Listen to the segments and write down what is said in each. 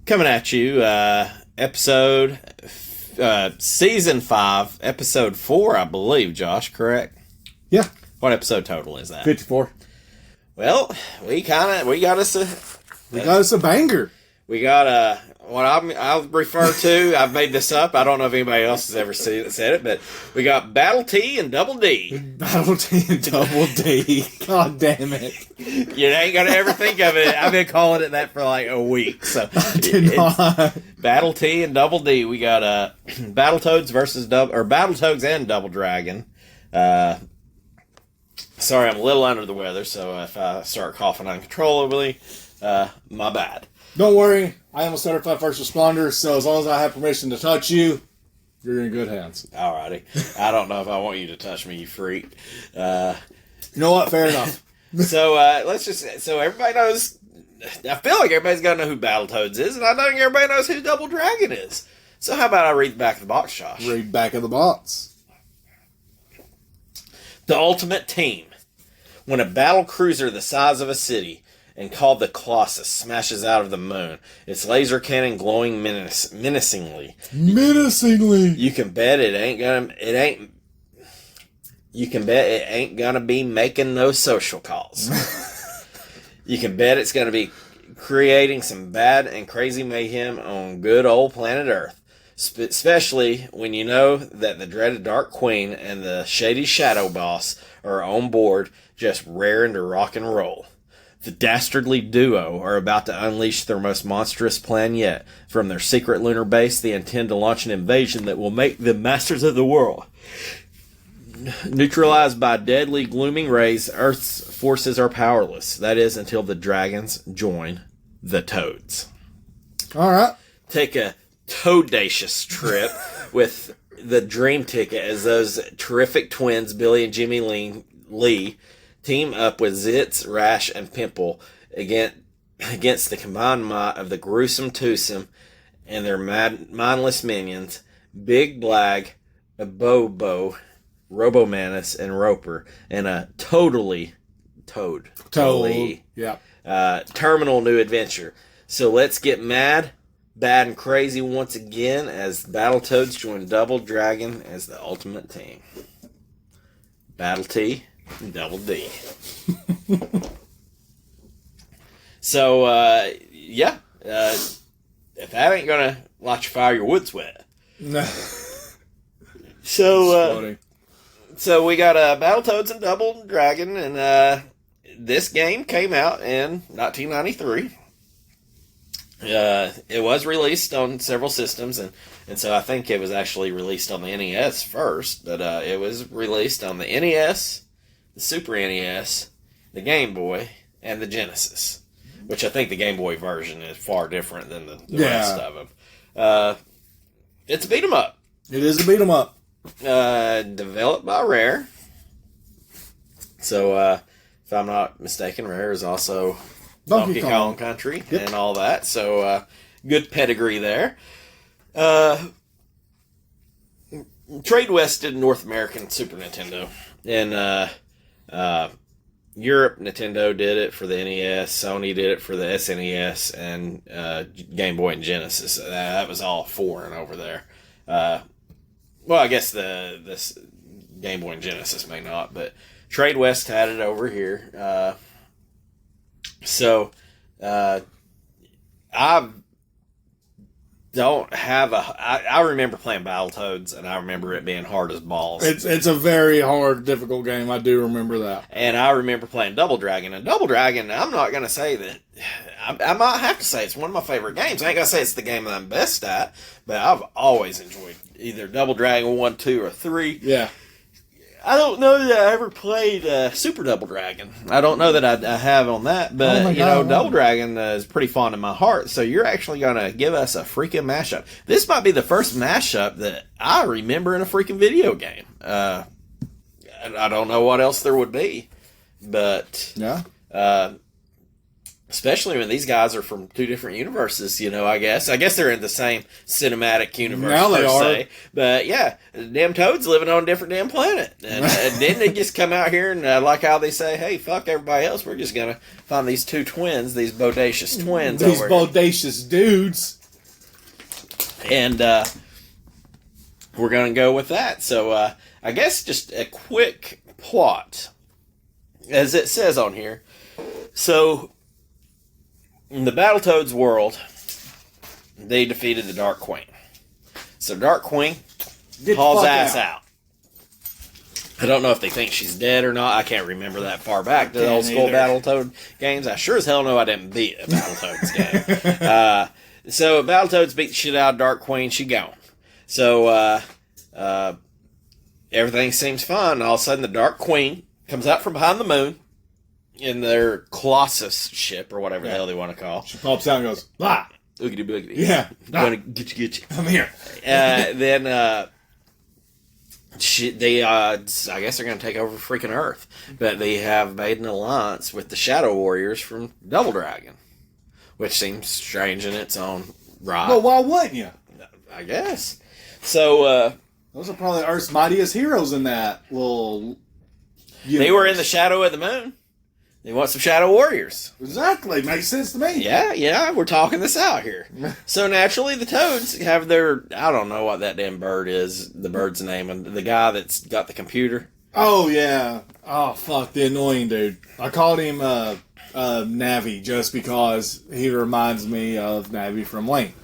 Coming at you, season 5, episode 4, I believe, Josh, correct? Yeah. What episode total is that? 54. Well, we got us a banger. We got what I'll refer to, I've made this up, I don't know if anybody else has ever said it, but we got Battle T and Double D. Battle T and Double D. God damn it. You ain't gonna ever think of it. I've been calling it that for like a week. So I did not. Battle T and Double D. We got Battletoads versus Battletoads and Double Dragon. Sorry, I'm a little under the weather, so if I start coughing uncontrollably, my bad. Don't worry, I am a certified first responder, so as long as I have permission to touch you, you're in good hands. Alrighty. I don't know if I want you to touch me, you freak. You know what? Fair enough. So everybody knows, I feel like everybody's got to know who Battletoads is, and I think everybody knows who Double Dragon is. So how about I read the back of the box, Josh? Read back of the box. The ultimate team. When a battle cruiser the size of a city and called the Colossus smashes out of the moon, its laser cannon glowing menacingly. Menacingly. You can bet it ain't gonna be making no social calls. You can bet it's gonna be creating some bad and crazy mayhem on good old planet Earth. Especially when you know that the dreaded Dark Queen and the shady Shadow Boss are on board, just raring to rock and roll. The dastardly duo are about to unleash their most monstrous plan yet. From their secret lunar base, they intend to launch an invasion that will make them masters of the world. Neutralized by deadly glooming rays, Earth's forces are powerless. That is, until the dragons join the Toads. All right. Take a toadacious trip with the dream ticket as those terrific twins, Billy and Jimmy Lee, team up with Zitz, Rash, and Pimple against the combined might of the gruesome twosome and their mindless minions, Big Blag, Bobo, Robomanus, and Roper, and a totally yeah, terminal new adventure. So let's get mad, bad, and crazy once again as Battletoads join Double Dragon as the ultimate team. Battle T and Double D. So, if that ain't gonna light your fire, your wood's wet. No. So we got Battletoads and Double Dragon, and this game came out in 1993. It was released on several systems, and so I think it was actually released on the NES first, but it was released on the NES, the Super NES, the Game Boy, and the Genesis, which I think the Game Boy version is far different than the rest of them. It's a beat 'em up. It is a beat 'em up. Developed by Rare. So, if I'm not mistaken, Rare is also Donkey Kong Country and all that. So, good pedigree there. Trade West did North American Super Nintendo. And Europe, Nintendo did it for the NES. Sony did it for the SNES and Game Boy and Genesis. That was all foreign over there. Well, I guess this Game Boy and Genesis may not, but Trade West had it over here. I remember playing Battletoads, and I remember it being hard as balls. It's a very hard, difficult game. I do remember that. And I remember playing Double Dragon. And Double Dragon, I'm not going to say that... I might have to say it's one of my favorite games. I ain't going to say it's the game that I'm best at, but I've always enjoyed either Double Dragon 1, 2, or 3. Yeah. I don't know that I ever played Super Double Dragon. I don't know that I have on that, but Double Dragon is pretty fond of my heart. So you're actually going to give us a freaking mashup. This might be the first mashup that I remember in a freaking video game. I don't know what else there would be, but yeah. Especially when these guys are from two different universes, I guess. I guess they're in the same cinematic universe, Now they are. se. But, yeah, the damn Toads living on a different damn planet. And didn't they just come out here and, like how they say, hey, fuck everybody else, we're just going to find these two twins, these bodacious twins These over bodacious dudes. And we're going to go with that. So, I guess just a quick plot, as it says on here. So, in the Battletoads world, they defeated the Dark Queen. So, Dark Queen hauls ass out. I don't know if they think she's dead or not. I can't remember that far back to the old school Battletoad games. I sure as hell know I didn't beat a Battletoads game. So, Battletoads beat the shit out of Dark Queen. She gone. So, everything seems fine. All of a sudden, the Dark Queen comes out from behind the moon in their Colossus ship, or whatever the hell they want to call. She pops out and goes, "Blah! Oogity boogity." Yeah. Gonna get you. I'm here. Then, I guess they're going to take over freaking Earth. But they have made an alliance with the Shadow Warriors from Double Dragon, which seems strange in its own right. Well, why wouldn't you? I guess. So, those are probably Earth's mightiest heroes in that little universe. They were in the shadow of the moon. They want some Shadow Warriors. Exactly. Makes sense to me. Yeah, we're talking this out here. So naturally, the Toads have their, I don't know what that damn bird is, the bird's name, and the guy that's got the computer. Oh, yeah. Oh, fuck, the annoying dude. I called him Navi just because he reminds me of Navi from Link.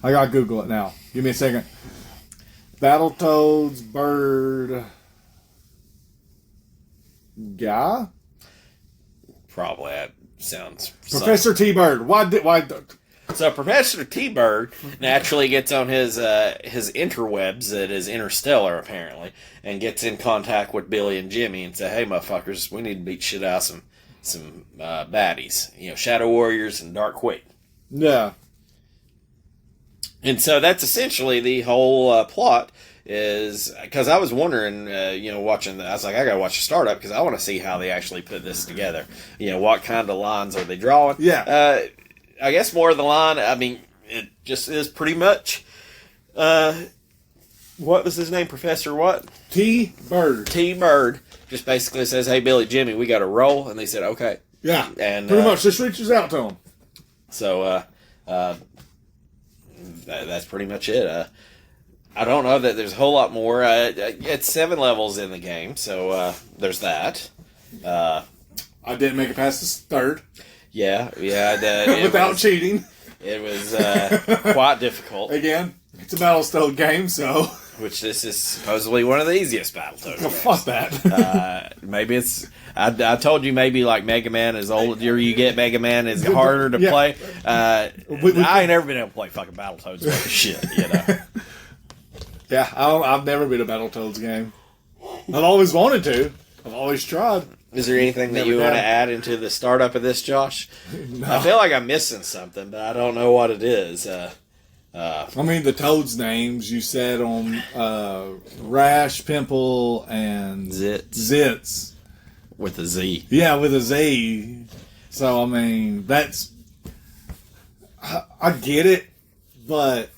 I gotta Google it now. Give me a second. Battletoads bird guy? Probably that sounds Professor T-Bird. Why? So Professor T-Bird naturally gets on his interwebs that is interstellar apparently, and gets in contact with Billy and Jimmy and say, "Hey, motherfuckers, we need to beat shit out of some baddies. Shadow Warriors and Dark Queen." Yeah. And so that's essentially the whole plot. Is because I was wondering, watching I was like, I gotta watch the startup because I want to see how they actually put this together. What kind of lines are they drawing? Yeah. I guess more of the line. I mean, it just is pretty much. What was his name? Professor what? T-Bird. T-Bird just basically says, "Hey, Billy, Jimmy, we got to roll," and they said, "Okay." Yeah. And pretty much just reaches out to him. So that's pretty much it. I don't know that there's a whole lot more. It's 7 levels in the game, so there's that. I didn't make it past the 3rd. Yeah. Without cheating. It was quite difficult. Again, it's a Battletoads game, so... Which this is supposedly one of the easiest Battletoads games. Fuck that. Maybe it's... I told you maybe like Mega Man is older you get, Mega Man is harder to play. I ain't never been able to play fucking Battletoads with shit, Yeah, I've never been a Battletoads game. I've always wanted to. I've always tried. Is there anything that you want to add into the startup of this, Josh? No. I feel like I'm missing something, but I don't know what it is. I mean, the Toads names you said on Rash, Pimple, and Zitz. With a Z. Yeah, with a Z. So, I mean, that's... I get it, but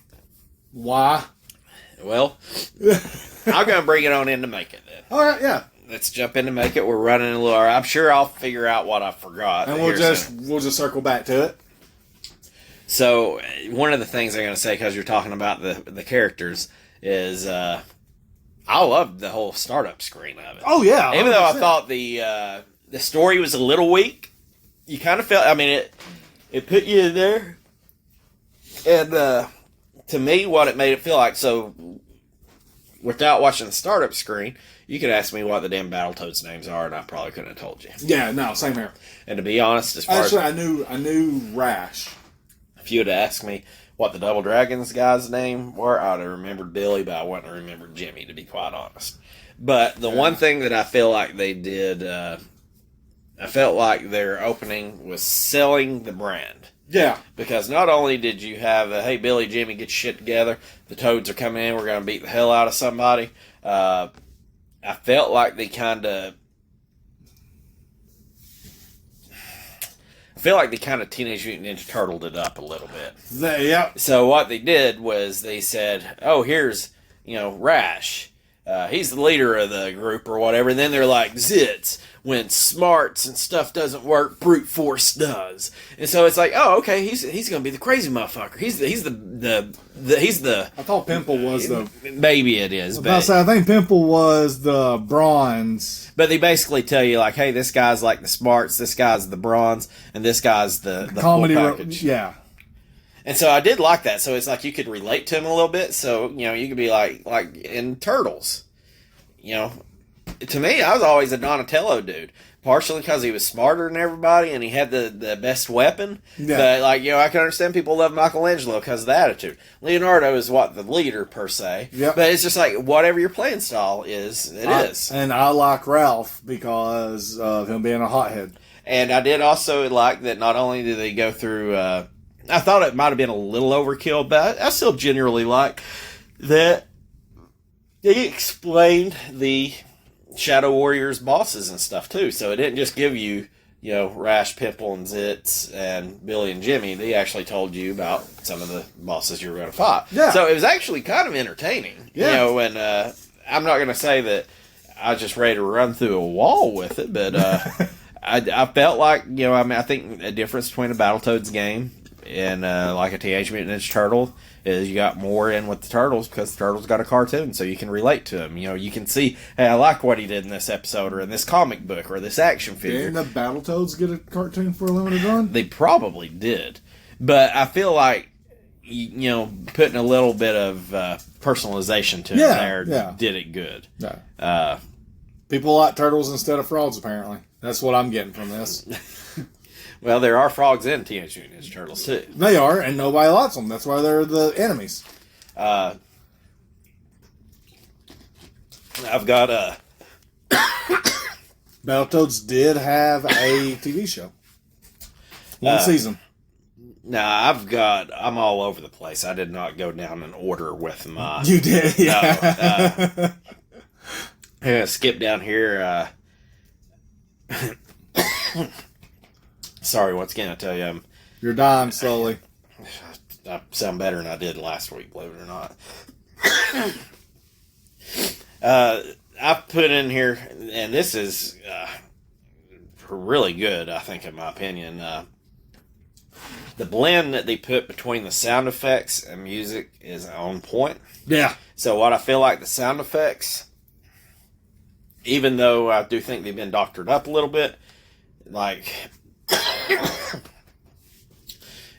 why? Well, I'm going to bring it on in to make it then. All right, yeah. Let's jump in to make it. We're running a little... I'm sure I'll figure out what I forgot. And we'll just circle back to it. So, one of the things I'm going to say, because you're talking about the characters, is I loved the whole startup screen of it. Oh, yeah. 100%. Even though I thought the story was a little weak, you kind of felt... I mean, it put you in there. And... to me, what it made it feel like, so without watching the startup screen, you could ask me what the damn Battletoads names are, and I probably couldn't have told you. Yeah, no, same here. And to be honest, I knew Rash. If you had asked me what the Double Dragons guy's name were, I'd have remembered Billy, but I wouldn't have remembered Jimmy, to be quite honest. But the one thing that I feel like they did, I felt like their opening was selling the brand. Yeah. Because not only did you have, hey, Billy, Jimmy, get your shit together. The Toads are coming in. We're going to beat the hell out of somebody. I felt like they kind of... feel like they kind of Teenage Mutant Ninja Turtled it up a little bit. Yep. So what they did was they said, oh, here's, Rash. He's the leader of the group or whatever. And then they're like, Zitz. When smarts and stuff doesn't work, brute force does. And so it's like, oh, okay, he's gonna be the crazy motherfucker. He's the. I thought Pimple was the. Maybe it is. I think Pimple was the bronze. But they basically tell you like, hey, this guy's like the smarts, this guy's the bronze, and this guy's the comedy full package. Yeah. And so I did like that. So it's like you could relate to him a little bit. So you could be like in Turtles, To me, I was always a Donatello dude. Partially because he was smarter than everybody and he had the best weapon. Yeah. But, I can understand people love Michelangelo because of the attitude. Leonardo is the leader, per se. Yep. But it's just like, whatever your playing style is, it is. And I like Ralph because of him being a hothead. And I did also like that not only did they go through... I thought it might have been a little overkill, but I still generally like that they explained the Shadow Warriors bosses and stuff too. So it didn't just give you, Rash, Pimple, and Zitz, and Billy and Jimmy. They actually told you about some of the bosses you were going to fight. Yeah. So it was actually kind of entertaining. Yeah. And I'm not going to say that I was just ready to run through a wall with it, but I felt like, I think the difference between a Battletoads game and like a Teenage Mutant Ninja Turtle is you got more in with the Turtles because the Turtles got a cartoon, so you can relate to them. You can see, hey, I like what he did in this episode or in this comic book or this action figure. Didn't the Battletoads get a cartoon for a limited run? They probably did. But I feel like, putting a little bit of personalization to it there did it good. Yeah. People like turtles instead of frogs, apparently. That's what I'm getting from this. Well, there are frogs in Teenage Mutant Ninja Turtles, too. They are, and nobody likes them. That's why they're the enemies. I've got a... Battletoads did have a TV show. One season. Nah, I'm all over the place. I did not go down in order with my... You did, yeah. No, I'm going to skip down here. Sorry, once again, I tell you, you're dying slowly. I sound better than I did last week, believe it or not. I put in here, and this is really good, I think, in my opinion. The blend that they put between the sound effects and music is on point. Yeah. So what I feel like the sound effects, even though I do think they've been doctored up a little bit, like...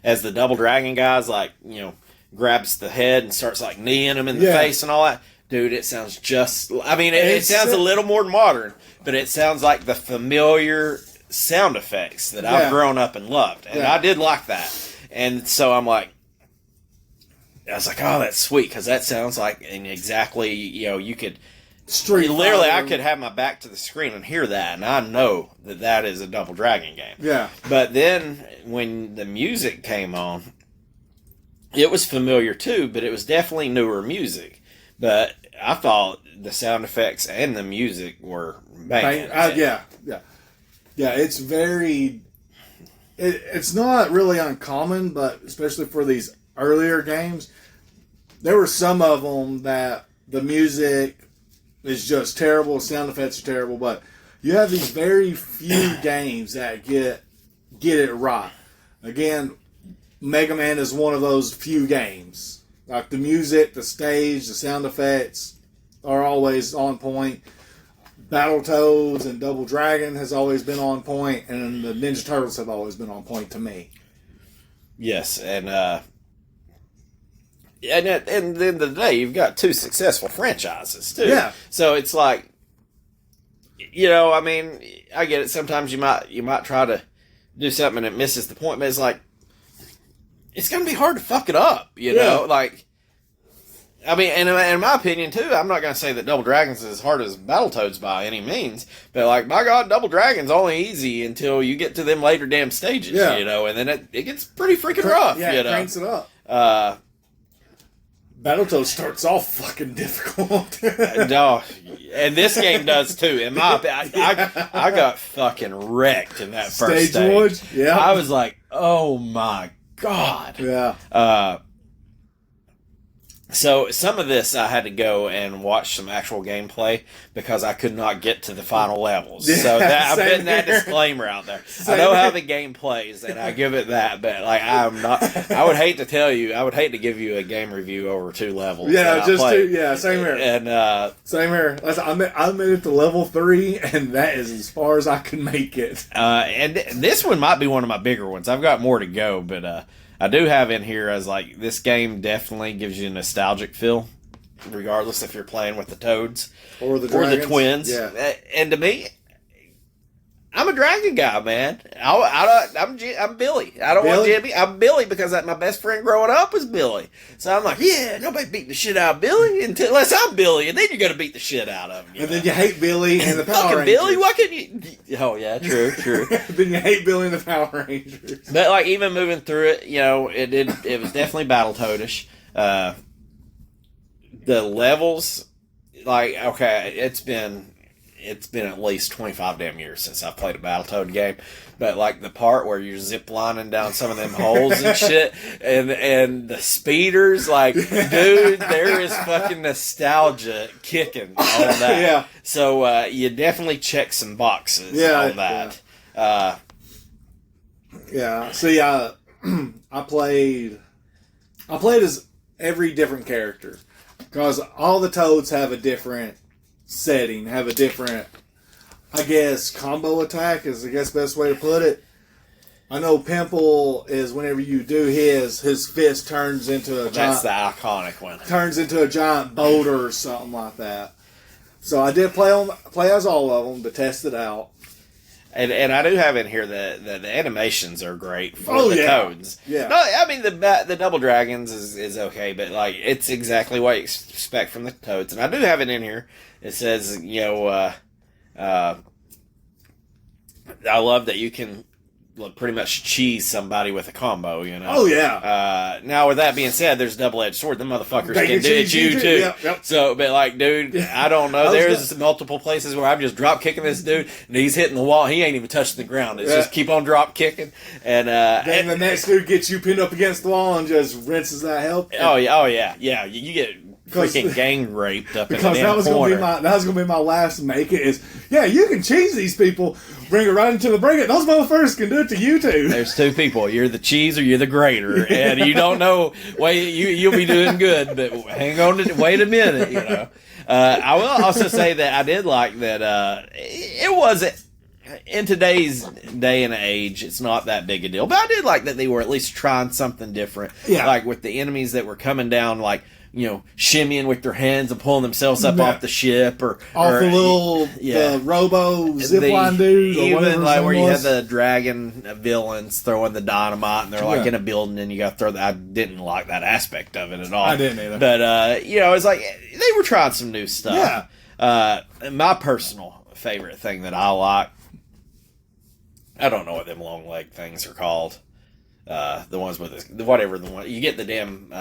as the Double Dragon guys, grabs the head and starts, kneeing him in the face and all that. Dude, it sounds just... it sounds a little more modern, but it sounds like the familiar sound effects that I've grown up and loved. And I did like that. And so I'm like... I was like, oh, that's sweet, because that sounds like exactly, you could... Literally, I could have my back to the screen and hear that, and I know that is a Double Dragon game. Yeah. But then, when the music came on, it was familiar too, but it was definitely newer music. But I thought the sound effects and the music were banging. Yeah, it's very... It's not really uncommon, but especially for these earlier games, there were some of them that the music... It's just terrible. Sound effects are terrible, but you have these very few games that get it right. Again, Mega Man is one of those few games. Like the music, the stage, the sound effects are always on point. Battletoads and Double Dragon has always been on point, and the Ninja Turtles have always been on point to me. Yes, and at the end of the day, you've got two successful franchises, too. Yeah. So it's like, I get it. Sometimes you might try to do something and it misses the point, but it's like, it's going to be hard to fuck it up, you know? And in my opinion, too, I'm not going to say that Double Dragon's is as hard as Battletoads by any means, but by God, Double Dragon's only easy until you get to them later damn stages, and then it gets pretty freaking rough, Yeah, it cranks it up. Battletoads starts off fucking difficult. No, and this game does too. In my opinion, I got fucking wrecked in that first stage. Yeah, I was like, oh my god. Yeah. So some of this I had to go and watch some actual gameplay because I could not get to the final levels. Yeah, so I'm putting here. that disclaimer out there. Same I know how here. the game plays, and I give it that. But like, I'm not. I would hate to tell you. I would hate to give you a game review over 2 levels. Yeah, just 2. Yeah, same here. And same here. I made it to level 3, and that is as far as I can make it. And this one might be one of my bigger ones. I've got more to go, but I do have in here as like this game definitely gives you a nostalgic feel, regardless if you're playing with the Toads or the twins. Yeah. And to me, I'm a dragon guy, man. I'm Billy. I don't want Jimmy. I'm Billy because my best friend growing up was Billy. So I'm like, yeah, nobody beat the shit out of Billy unless I'm Billy, and then you're gonna beat the shit out of him. And then you hate Billy and the Power fucking Rangers. Billy, why couldn't you? Oh yeah, true. Then you hate Billy and the Power Rangers. But like even moving through it, it was definitely Battletoadish. The levels, like, okay, it's been at least 25 damn years since I've played a Battletoad game. But like the part where you're zip lining down some of them holes and shit, and the speeders, like, dude, there is fucking nostalgia kicking on that. Yeah. So you definitely check some boxes on that. Yeah. See, I played as every different character because all the Toads have a different setting, have a different, I guess, combo attack is best way to put it. I know Pimple is whenever you do his fist turns into a That's giant, the iconic one. turns into a giant boulder or something like that. So I did play as all of them to test it out. And I do have in here the animations are great for the Toads. Yeah. No, I mean the Double Dragons is okay, but like it's exactly what you expect from the Toads. And I do have it in here. It says, I love that you can pretty much cheese somebody with a combo, Oh, yeah. Now, with that being said, there's a double-edged sword. The motherfuckers They can do it you, too. Yep. So, but like, dude, I don't know. There's multiple places where I'm just drop-kicking this dude, and he's hitting the wall. He ain't even touching the ground. It's just keep on drop-kicking. And then the next dude gets you pinned up against the wall and just rinses that help. Oh, yeah. You get freaking gang raped up in the damn because that was gonna be my last make it is, you can cheese these people, bring it right into the bring it. Those motherfuckers can do it to you too. There's 2 people. You're the cheese or you're the grater, and you don't know. Wait, you'll be doing good, but hang on. Wait a minute. I will also say that I did like that. It wasn't. In today's day and age, it's not that big a deal. But I did like that they were at least trying something different. Yeah. Like with the enemies that were coming down, like, shimmying with their hands and pulling themselves up off the ship or the little the robo zipline dude, or even like where you had was. the dragon villains throwing the dynamite and they're like in a building and you got to throw that. I didn't like that aspect of it at all. I didn't either. But it's like they were trying some new stuff. Yeah. My personal favorite thing that I like, I don't know what them long leg things are called. The ones with whatever the one you get the damn.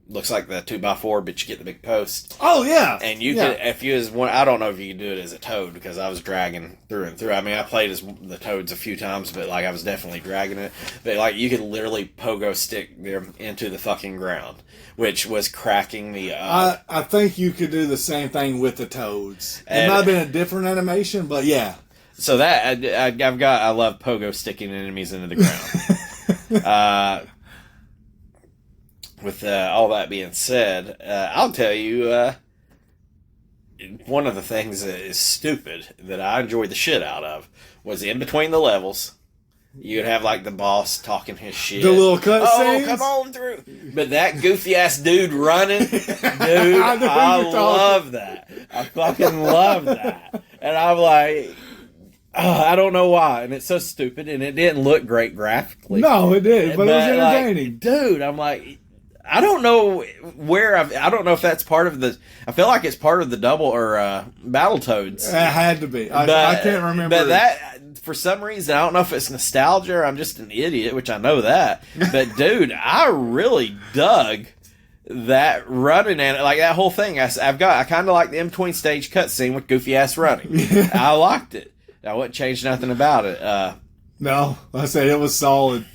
Looks like the 2x4, but you get the big post. Oh yeah, and you can if you as one. I don't know if you can do it as a Toad because I was dragging through and through. I mean, I played as the Toads a few times, but like I was definitely dragging it. But like you could literally pogo stick them into the fucking ground, which was cracking me up. I think you could do the same thing with the Toads. It might have been a different animation, but yeah. So that I love pogo sticking enemies into the ground. With all that being said, I'll tell you, one of the things that is stupid that I enjoyed the shit out of was in between the levels, you'd have like the boss talking his shit. The little cutscenes? Oh, come on through. But that goofy ass dude running, dude, I love that. I fucking love that. And I'm like, I don't know why, and it's so stupid, and it didn't look great graphically. No, it did, but it was entertaining. Like, dude, I'm like, I don't know I don't know if that's part of the. I feel like it's part of the double or Battletoads. It had to be. I can't remember. But that, for some reason, I don't know if it's nostalgia or I'm just an idiot, which I know that. But dude, I really dug that running and like that whole thing, I kind of like the in between stage cutscene with goofy ass running. I liked it. I wouldn't change nothing about it. No, I said it was solid.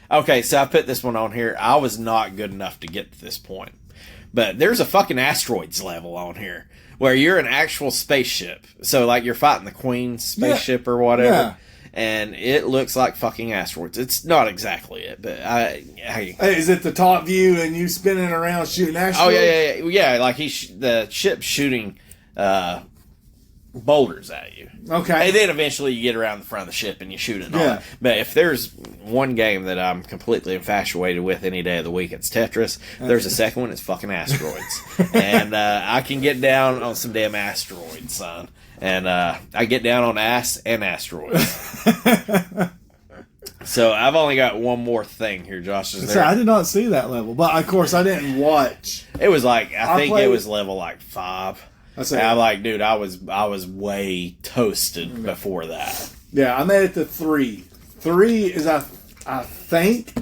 Okay, so I put this one on here. I was not good enough to get to this point, but there's a fucking asteroids level on here where you're an actual spaceship. So like you're fighting the Queen's spaceship or whatever. Yeah. And it looks like fucking asteroids. It's not exactly it, but hey, is it the top view and you spinning around shooting asteroids? Oh yeah. Like the ship's shooting boulders at you. Okay. And then eventually you get around the front of the ship and you shoot it. Yeah. But if there's one game that I'm completely infatuated with any day of the week, it's Tetris. There's a second one. It's fucking asteroids, and I can get down on some damn asteroids, son. And I get down on ass and asteroids. So I've only got one more thing here, Josh. I did not see that level, but of course I didn't watch. It was like I think it was level like 5. I'm like, dude, I was way toasted before that. Yeah, I made it to 3. 3 is I think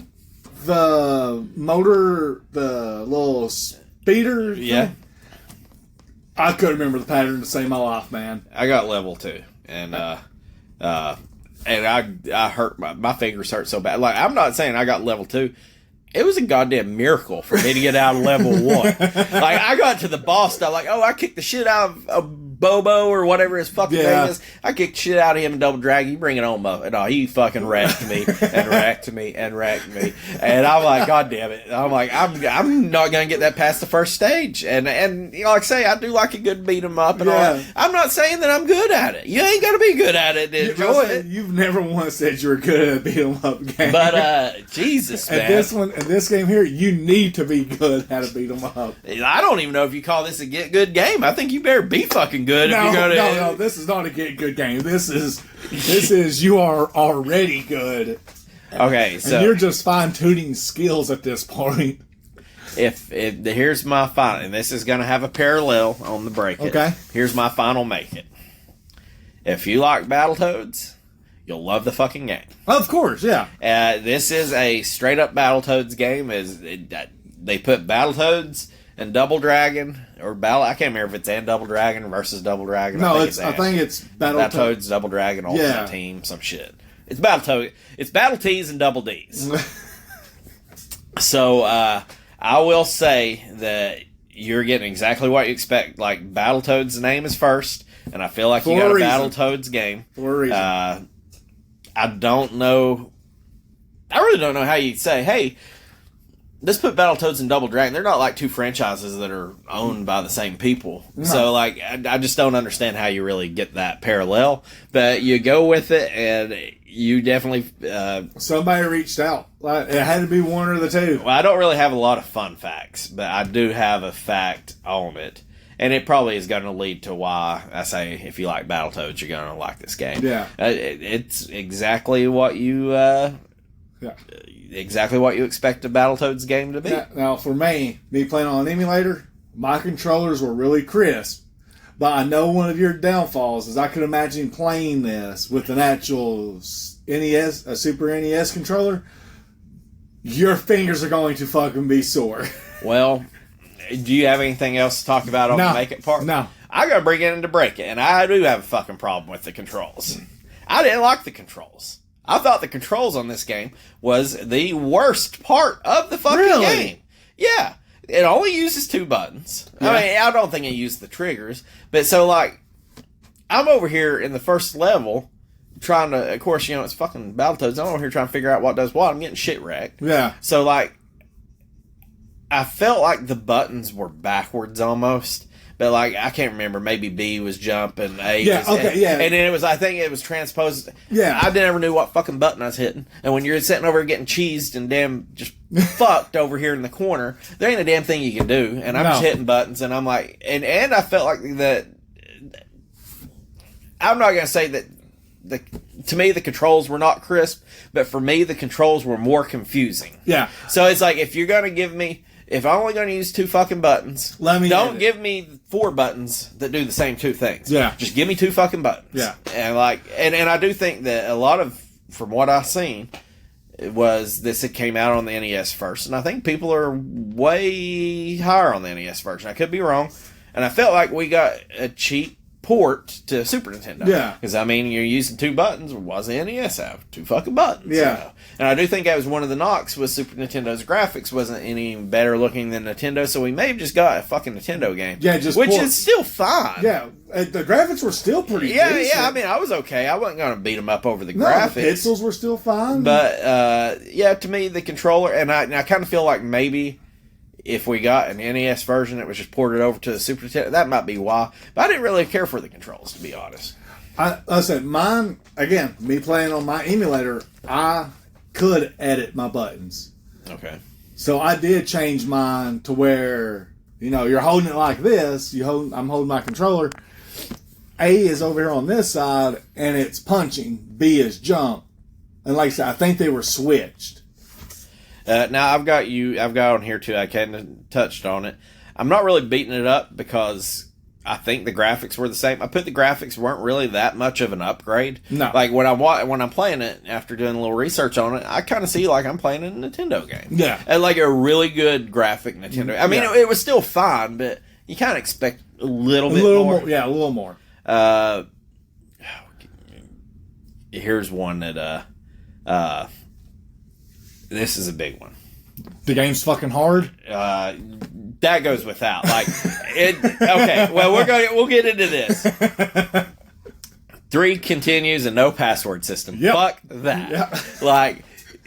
the motor, the little speeder. Yeah. Thing. I couldn't remember the pattern to save my life, man. I got level 2, and I hurt my fingers hurt so bad. Like I'm not saying I got level 2. It was a goddamn miracle for me to get out of level 1. Like I got to the boss, I'm like, oh, I kicked the shit out of Bobo or whatever his fucking name is. I kicked shit out of him in Double Dragon. You bring it on, Bo. No, he fucking wrecked me and wrecked me and wrecked me. And I'm like, God damn it. I'm like, I'm not gonna get that past the first stage. And you know, like I say, I do like a good beat 'em up and all. I'm not saying that I'm good at it. You ain't gotta be good at it to enjoy it. You've never once said you were good at a beat 'em up game. But Jesus, man. In this game here, you need to be good at a beat 'em up. I don't even know if you call this a get good game. I think you better be fucking good if you're gonna. No, this is not a get good game. This is you are already good. Okay, so and you're just fine tuning skills at this point. If here's my final, and this is gonna have a parallel on the break. Okay. Here's my final make it. If you like Battletoads, you'll love the fucking game. Of course, yeah. This is a straight up Battletoads game. They put Battletoads and Double Dragon I can't remember if it's and Double Dragon versus Double Dragon. No, I think it's Battletoads, Double Dragon, Ultimate Team, some shit. It's Battletoads. It's Battle T's and Double D's. So I will say that you're getting exactly what you expect. Like Battletoads' name is first, and I feel like you got a Battletoads game. For a reason. I don't know. I really don't know how you say, hey, let's put Battletoads and Double Dragon. They're not like two franchises that are owned by the same people. No. So, like, I just don't understand how you really get that parallel. But you go with it, and you definitely... somebody reached out. Like, it had to be one or the two. Well, I don't really have a lot of fun facts, but I do have a fact on it. And it probably is going to lead to why I say if you like Battletoads, you're going to like this game. Yeah. It's exactly what you... exactly what you expect a Battletoads game to be. Now, for me playing on an emulator, my controllers were really crisp. But I know one of your downfalls is I could imagine playing this with an actual NES, a Super NES controller. Your fingers are going to fucking be sore. Well, do you have anything else to talk about on the Make It part? No. I got to bring it into Break It, and I do have a fucking problem with the controls. I didn't like the controls. I thought the controls on this game was the worst part of the fucking game. Yeah. It only uses 2 buttons. Yeah. I mean, I don't think it used the triggers. But so, like, I'm over here in the first level trying to, of course, you know, it's fucking Battletoads. I'm over here trying to figure out what does what. I'm getting shit wrecked. Yeah. So, like, I felt like the buttons were backwards almost. But, like, I can't remember. Maybe B was jump and A was... And then it was, I think it was transposed. Yeah. I never knew what fucking button I was hitting. And when you're sitting over getting cheesed and damn just fucked over here in the corner, there ain't a damn thing you can do. And I'm just hitting buttons. And I'm like... And I felt like that... I'm not going to say that... To me, the controls were not crisp. But for me, the controls were more confusing. Yeah. So it's like, if you're going to give me... If I'm only going to use 2 fucking buttons, don't give me 4 buttons that do the same 2 things. Yeah. Just give me 2 fucking buttons. Yeah. And like, and I do think that a lot of, from what I've seen, was this. It came out on the NES first, and I think people are way higher on the NES version. I could be wrong, and I felt like we got a cheap port to Super Nintendo. Yeah. Because, I mean, you're using 2 buttons. Was the NES have 2 fucking buttons? Yeah. You know? And I do think that was one of the knocks with Super Nintendo's graphics wasn't any better looking than Nintendo, so we may have just got a fucking Nintendo game. Yeah, just which is still fine. Yeah, the graphics were still pretty decent. Yeah, I mean, I was okay. I wasn't going to beat them up over the No, graphics. the pixels were still fine. But, yeah, to me, the controller, and I kind of feel like maybe if we got an NES version that was just ported over to the Super Nintendo, that might be why. But I didn't really care for the controls, to be honest. I said, mine, again, me playing on my emulator, I could edit my buttons. Okay. So I did change mine to where, you're holding it like this. I'm holding my controller. A is over here on this side, and it's punching. B is jump. And like I said, I think they were switched. Now, I've got on here too, I kind of touched on it. I'm not really beating it up because I think the graphics were the same. I put the graphics weren't really that much of an upgrade. No. Like, when I'm playing it, after doing a little research on it, I kind of see like I'm playing a Nintendo game. Yeah. And like a really good graphic Nintendo. I mean, it was still fine, but you kind of expect a little bit more. Yeah, a little more. Here's one that, this is a big one. The game's fucking hard. That goes without. Like, okay. Well, we'll get into this. 3 continues and no password system. Yep. Fuck that. Yep. Like,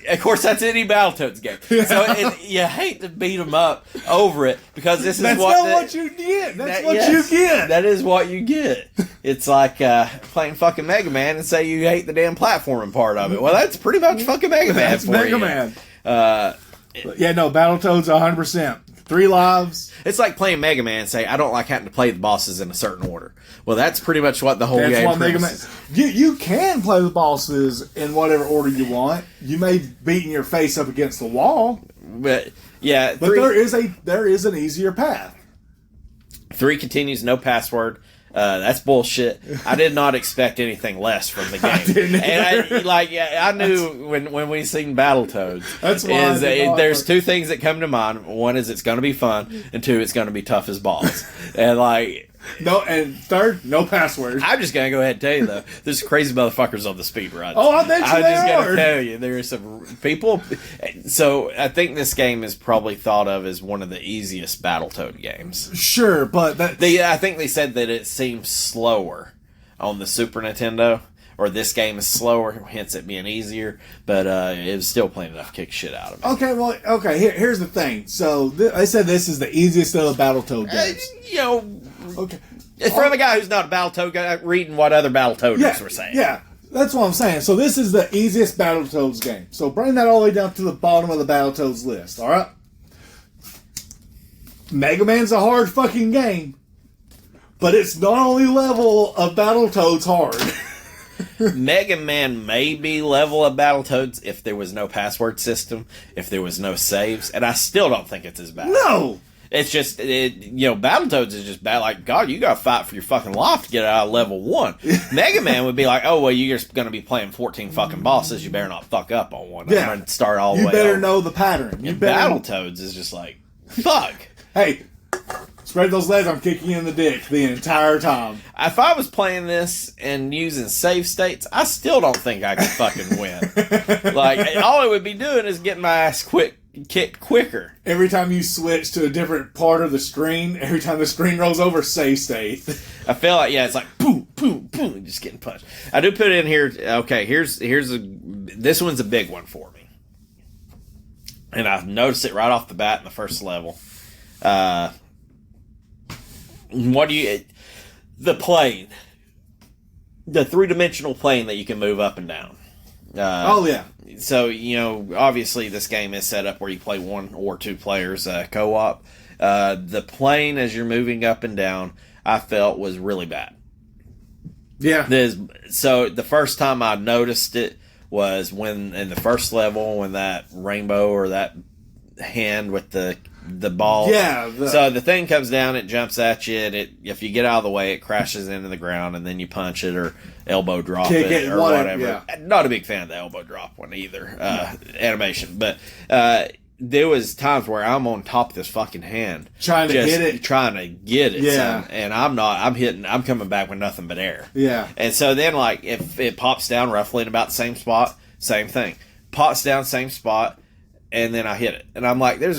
of course, that's any Battletoads game. Yeah. So you hate to beat them up over it because this is That's what you get. That's what you get. That is what you get. It's like playing fucking Mega Man and say you hate the damn platforming part of it. Well, that's pretty much fucking Mega Man That's for Mega you. Man. Yeah, no, Battletoads 100%. 3 lives. It's like playing Mega Man and say, I don't like having to play the bosses in a certain order. Well, that's pretty much what the whole game what Mega Man. You can play the bosses in whatever order you want. You may beating your face up against the wall. But yeah, but there is an easier path. 3 continues, no password. That's bullshit. I did not expect anything less from the game. I didn't and I knew when we seen Battletoads. That's why there's 2 things that come to mind. One is it's going to be fun, and 2, it's going to be tough as balls. And no, and 3rd, no password. I'm just going to go ahead and tell you, though, there's crazy motherfuckers on the speed run. Oh, I bet you I'm just going to tell you, there are some people. So I think this game is probably thought of as one of the easiest Battletoad games. Sure, but I think they said that it seems slower on the Super Nintendo, or this game is slower, hence it being easier, but it was still playing enough to kick shit out of me. Okay, here's the thing. So, I said this is the easiest of the Battletoad games. Okay. From a guy who's not a Battletoad guy, reading what other Battletoaders were saying. Yeah, that's what I'm saying. So, this is the easiest Battletoads game. So, bring that all the way down to the bottom of the Battletoads list, alright? Mega Man's a hard fucking game, but it's not only level of Battletoads hard. Mega Man may be level of Battletoads if there was no password system, if there was no saves, and I still don't think it's as bad. No! It's just, Battletoads is just bad. Like, God, you gotta fight for your fucking life to get out of level 1. Mega Man would be like, oh, well, you're just gonna be playing 14 fucking bosses, you better not fuck up on one. Yeah. I'm gonna start all the way You better over. know the pattern. Battletoads is just like, fuck. Hey, spread those legs, I'm kicking you in the dick the entire time. If I was playing this and using save states, I still don't think I could fucking win. Like, all it would be doing is getting my ass kicked quicker. Every time you switch to a different part of the screen, every time the screen rolls over, save state. I feel like, it's like, boom, boom, boom, just getting punched. I do put in here, okay, this one's a big one for me. And I noticed it right off the bat in the first level. The plane. The 3-dimensional plane that you can move up and down. Oh, yeah. So, obviously this game is set up where you play 1 or 2 players co-op. The plane, as you're moving up and down, I felt was really bad. Yeah. So, the first time I noticed it was when, in the first level, when that rainbow or that hand with the the ball. Yeah. So the thing comes down, it jumps at you, and if you get out of the way, it crashes into the ground, and then you punch it or elbow drop it or whatever. Yeah. Not a big fan of the elbow drop one either, animation. But there was times where I'm on top of this fucking hand. Trying to get it. Yeah. Son, and I'm coming back with nothing but air. Yeah. And so then, like, if it pops down roughly in about the same spot, same thing. Pops down, same spot, and then I hit it. And I'm like, I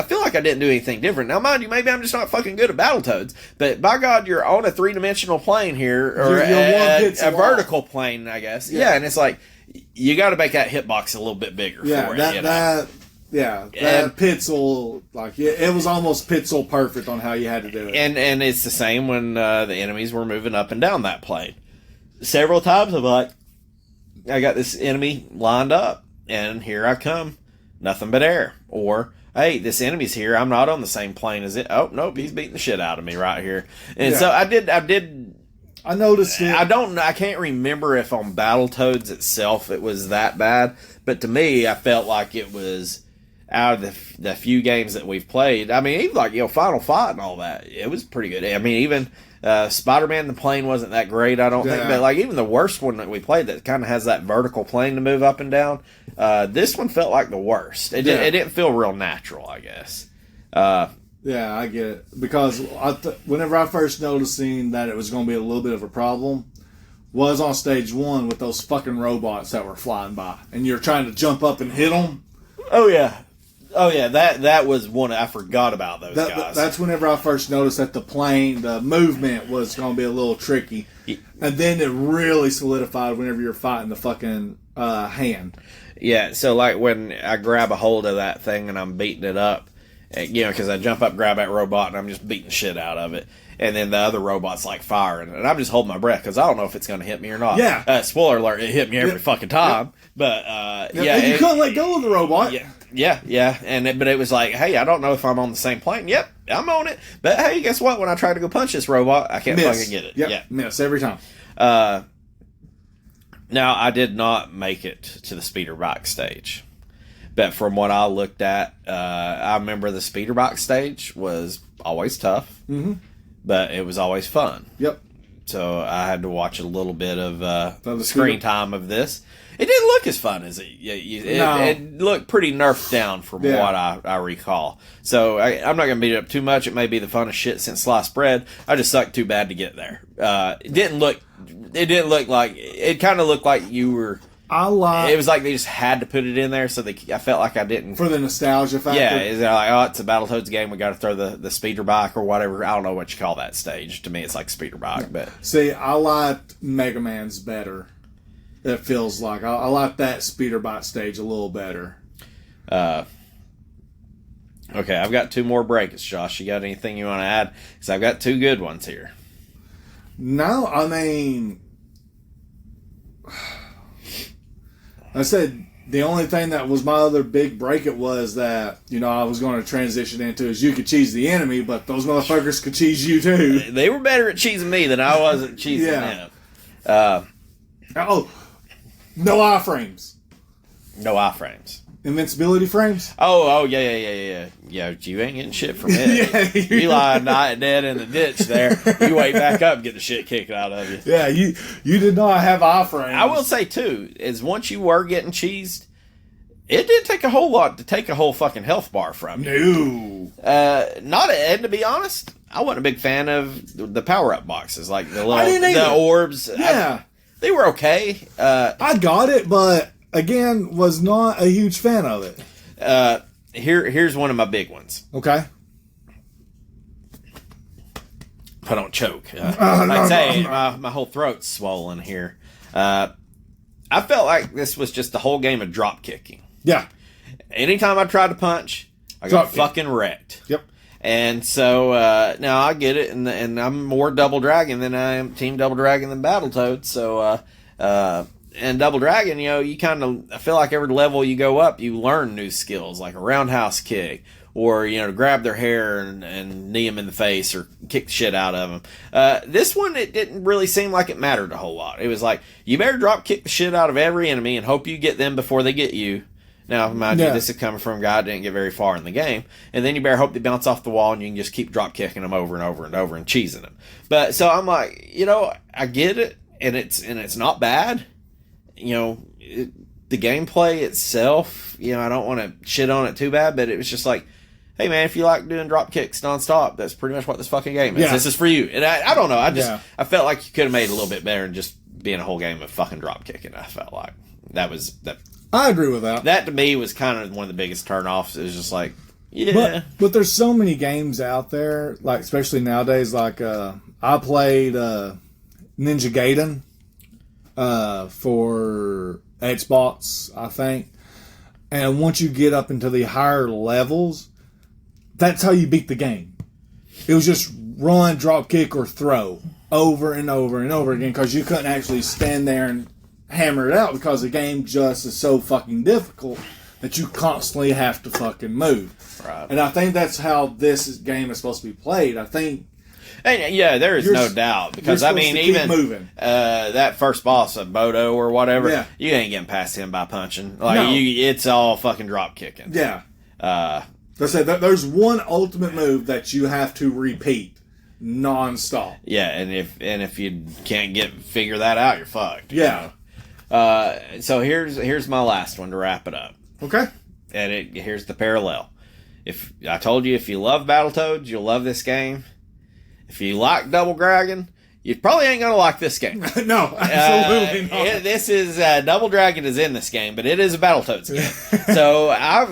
feel like I didn't do anything different. Now, mind you, maybe I'm just not fucking good at Battletoads, but by God, you're on a 3-dimensional plane here, or a vertical plane, I guess. Yeah, and it's like, you got to make that hitbox a little bit bigger for it. That pixel, like, it was almost pixel perfect on how you had to do it. And it's the same when the enemies were moving up and down that plane. Several times I'm like, I got this enemy lined up, and here I come. Nothing but air. Or, hey, this enemy's here. I'm not on the same plane as it. Oh, nope, he's beating the shit out of me right here. And so I noticed it. I can't remember if on Battletoads itself it was that bad, but to me, I felt like it was out of the few games that we've played. I mean, even like, Final Fight and all that, it was pretty good. I mean, even Spider-Man the plane wasn't that great, I don't think, but like even the worst one that we played that kind of has that vertical plane to move up and down, this one felt like the worst. It didn't feel real natural, I guess. Yeah, I get it. Because whenever I first noticing that it was going to be a little bit of a problem was on stage 1 with those fucking robots that were flying by. And you're trying to jump up and hit them. Oh, yeah. That was one I forgot about those guys. That's whenever I first noticed that the movement was going to be a little tricky. And then it really solidified whenever you're fighting the fucking hand. Yeah, so like when I grab a hold of that thing and I'm beating it up, because I jump up, grab that robot, and I'm just beating shit out of it. And then the other robot's like firing, and I'm just holding my breath because I don't know if it's going to hit me or not. Yeah. Spoiler alert, it hit me every fucking time. But and you couldn't let go of the robot. Yeah. But it was like, hey, I don't know if I'm on the same plane. Yep, I'm on it. But hey, guess what? When I try to go punch this robot, I can't fucking get it. Yep. Yeah, miss every time. Now I did not make it to the speeder bike stage. But from what I looked at, I remember the speeder bike stage was always tough, but it was always fun. Yep. So I had to watch a little bit of screen time of this. It didn't look as fun as it looked pretty nerfed down from what I recall. So I'm not going to beat it up too much. It may be the funnest shit since sliced bread. I just sucked too bad to get there. It didn't look like, it kind of looked like you were... It was like they just had to put it in there, so I felt like I didn't... For the nostalgia factor? Yeah, it's a Battletoads game, we got to throw the speeder bike or whatever. I don't know what you call that stage. To me, it's like speeder bike. But see, I liked Mega Man's better. It feels like. I like that speeder bike stage a little better. Okay, I've got 2 more breaks, Josh. You got anything you want to add? Because I've got 2 good ones here. No, I mean... I said the only thing that was my other big break it was that, I was going to transition into is you could cheese the enemy, but those motherfuckers could cheese you too. They were better at cheesing me than I was at cheesing them. No iframes. No iframes. Invincibility frames? Oh, yeah. Yeah, you ain't getting shit from it. You lie dead in the ditch there. You wait back up and get the shit kicked out of you. Yeah, you did not have iframes. I will say, too, is once you were getting cheesed, it didn't take a whole lot to take a whole fucking health bar from you. No. And to be honest, I wasn't a big fan of the power-up boxes, like the orbs. Yeah. They were okay. I got it, but... Again, was not a huge fan of it. Here's one of my big ones. Okay. If I don't choke. My whole throat's swollen here. I felt like this was just the whole game of drop kicking. Yeah. Anytime I tried to punch, I got fucking wrecked. Yep. And so, now I get it, and I'm more Double Dragon than I am Team Double Dragon than Battletoads, so, and Double Dragon, you kind of, I feel like every level you go up, you learn new skills, like a roundhouse kick, or, grab their hair and knee them in the face, or kick the shit out of them. This one, it didn't really seem like it mattered a whole lot. It was like, you better drop kick the shit out of every enemy and hope you get them before they get you. Now, mind you, this is coming from a guy that didn't get very far in the game. And then you better hope they bounce off the wall and you can just keep drop kicking them over and over and over and cheesing them. But so I'm like, I get it, and it's not bad. The gameplay itself, I don't want to shit on it too bad, but it was just like, hey man, if you like doing drop kicks nonstop, that's pretty much what this fucking game is. Yeah. This is for you. And I don't know. I felt like you could have made it a little bit better than just being a whole game of fucking drop kicking. I felt like that. I agree with that. That to me was kind of one of the biggest turnoffs. It was just like, yeah. But there's so many games out there, like especially nowadays. Like I played Ninja Gaiden for Xbox, I think. And once you get up into the higher levels, that's how you beat the game. It was just run, drop kick, or throw over and over and over again because you couldn't actually stand there and hammer it out because the game just is so fucking difficult that you constantly have to fucking move. Right. And I think that's how this game is supposed to be played. I think. And yeah, there is no doubt because even moving. That first boss of Bodo or whatever, you ain't getting past him by punching. It's all fucking drop kicking. Yeah. Let's say there's one ultimate move that you have to repeat nonstop. Yeah, and if you can't figure that out, you're fucked. Yeah. So here's my last one to wrap it up. Okay. And here's the parallel. If I told you if you love Battletoads, you'll love this game. If you like Double Dragon, you probably ain't gonna like this game. No, absolutely not. This is Double Dragon is in this game, but it is a Battletoads game. So I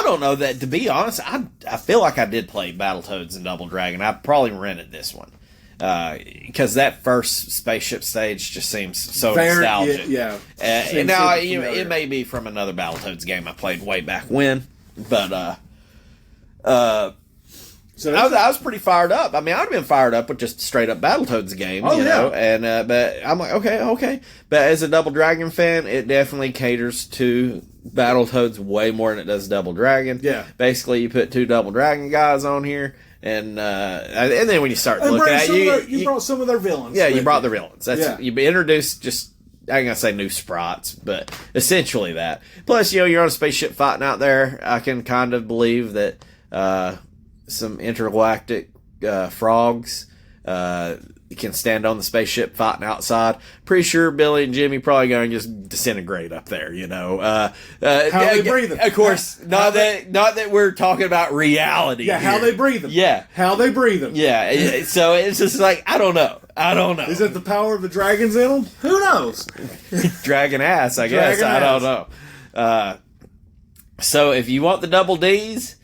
don't know that, to be honest. I feel like I did play Battletoads and Double Dragon. I probably rented this one because that first spaceship stage just seems so nostalgic. Yeah. And now it may be from another Battletoads game I played way back when, but so I was pretty fired up. I mean, I'd have been fired up with just a straight up Battletoads game, you know. And but I'm like, okay. But as a Double Dragon fan, it definitely caters to Battletoads way more than it does Double Dragon. Yeah. Basically, you put two Double Dragon guys on here, and then when you start looking at you brought some of their villains. Yeah, you brought the villains. You introduced just. I ain't gonna say new sprites, but essentially that. Plus, you're on a spaceship fighting out there. I can kind of believe that some intergalactic frogs can stand on the spaceship fighting outside. Pretty sure Billy and Jimmy probably gonna just disintegrate up there. How they breathing? Of course, not that we're talking about reality. Yeah, here. how they breathing? Yeah, how they breathing? Yeah. So it's just like I don't know. Is it the power of the dragons in them? Who knows? Dragon ass, I guess. I don't know. So if you want the double D's,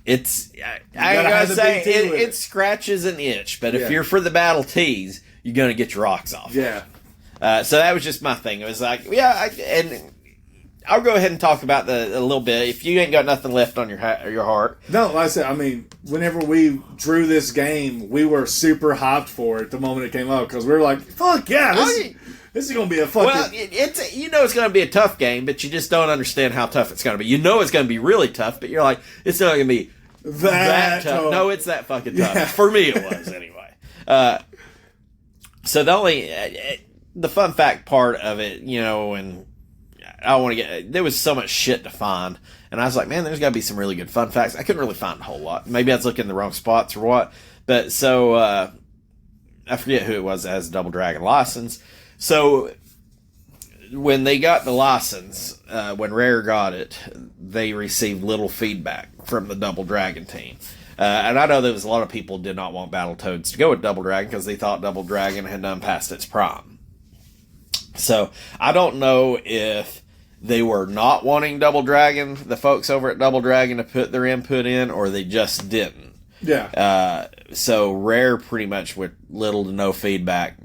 I gotta say it scratches an itch. But if you're for the battle T's, you're gonna get your rocks off. Yeah. So that was just my thing. It was like, and I'll go ahead and talk about a little bit. If you ain't got nothing left on your heart. No, like I said, I mean, whenever we drew this game, we were super hyped for it the moment it came out because we were like, fuck yeah, this is going to be a fucking... Well, it's going to be a tough game, but you just don't understand how tough it's going to be. You know it's going to be really tough, but you're like, it's not going to be that tough. No, it's that fucking tough. Yeah. For me, it was anyway. So the fun fact part of it, and I want to there was so much shit to find, and I was like, man, there's got to be some really good fun facts. I couldn't really find a whole lot. Maybe I was looking in the wrong spots or what, but so I forget who it was that has a Double Dragon license. So when they got the license, when Rare got it, they received little feedback from the Double Dragon team. And I know there was a lot of people did not want Battletoads to go with Double Dragon because they thought Double Dragon had done past its prime. So I don't know if they were not wanting Double Dragon, the folks over at Double Dragon, to put their input in, or they just didn't. Yeah. So Rare pretty much with little to no feedback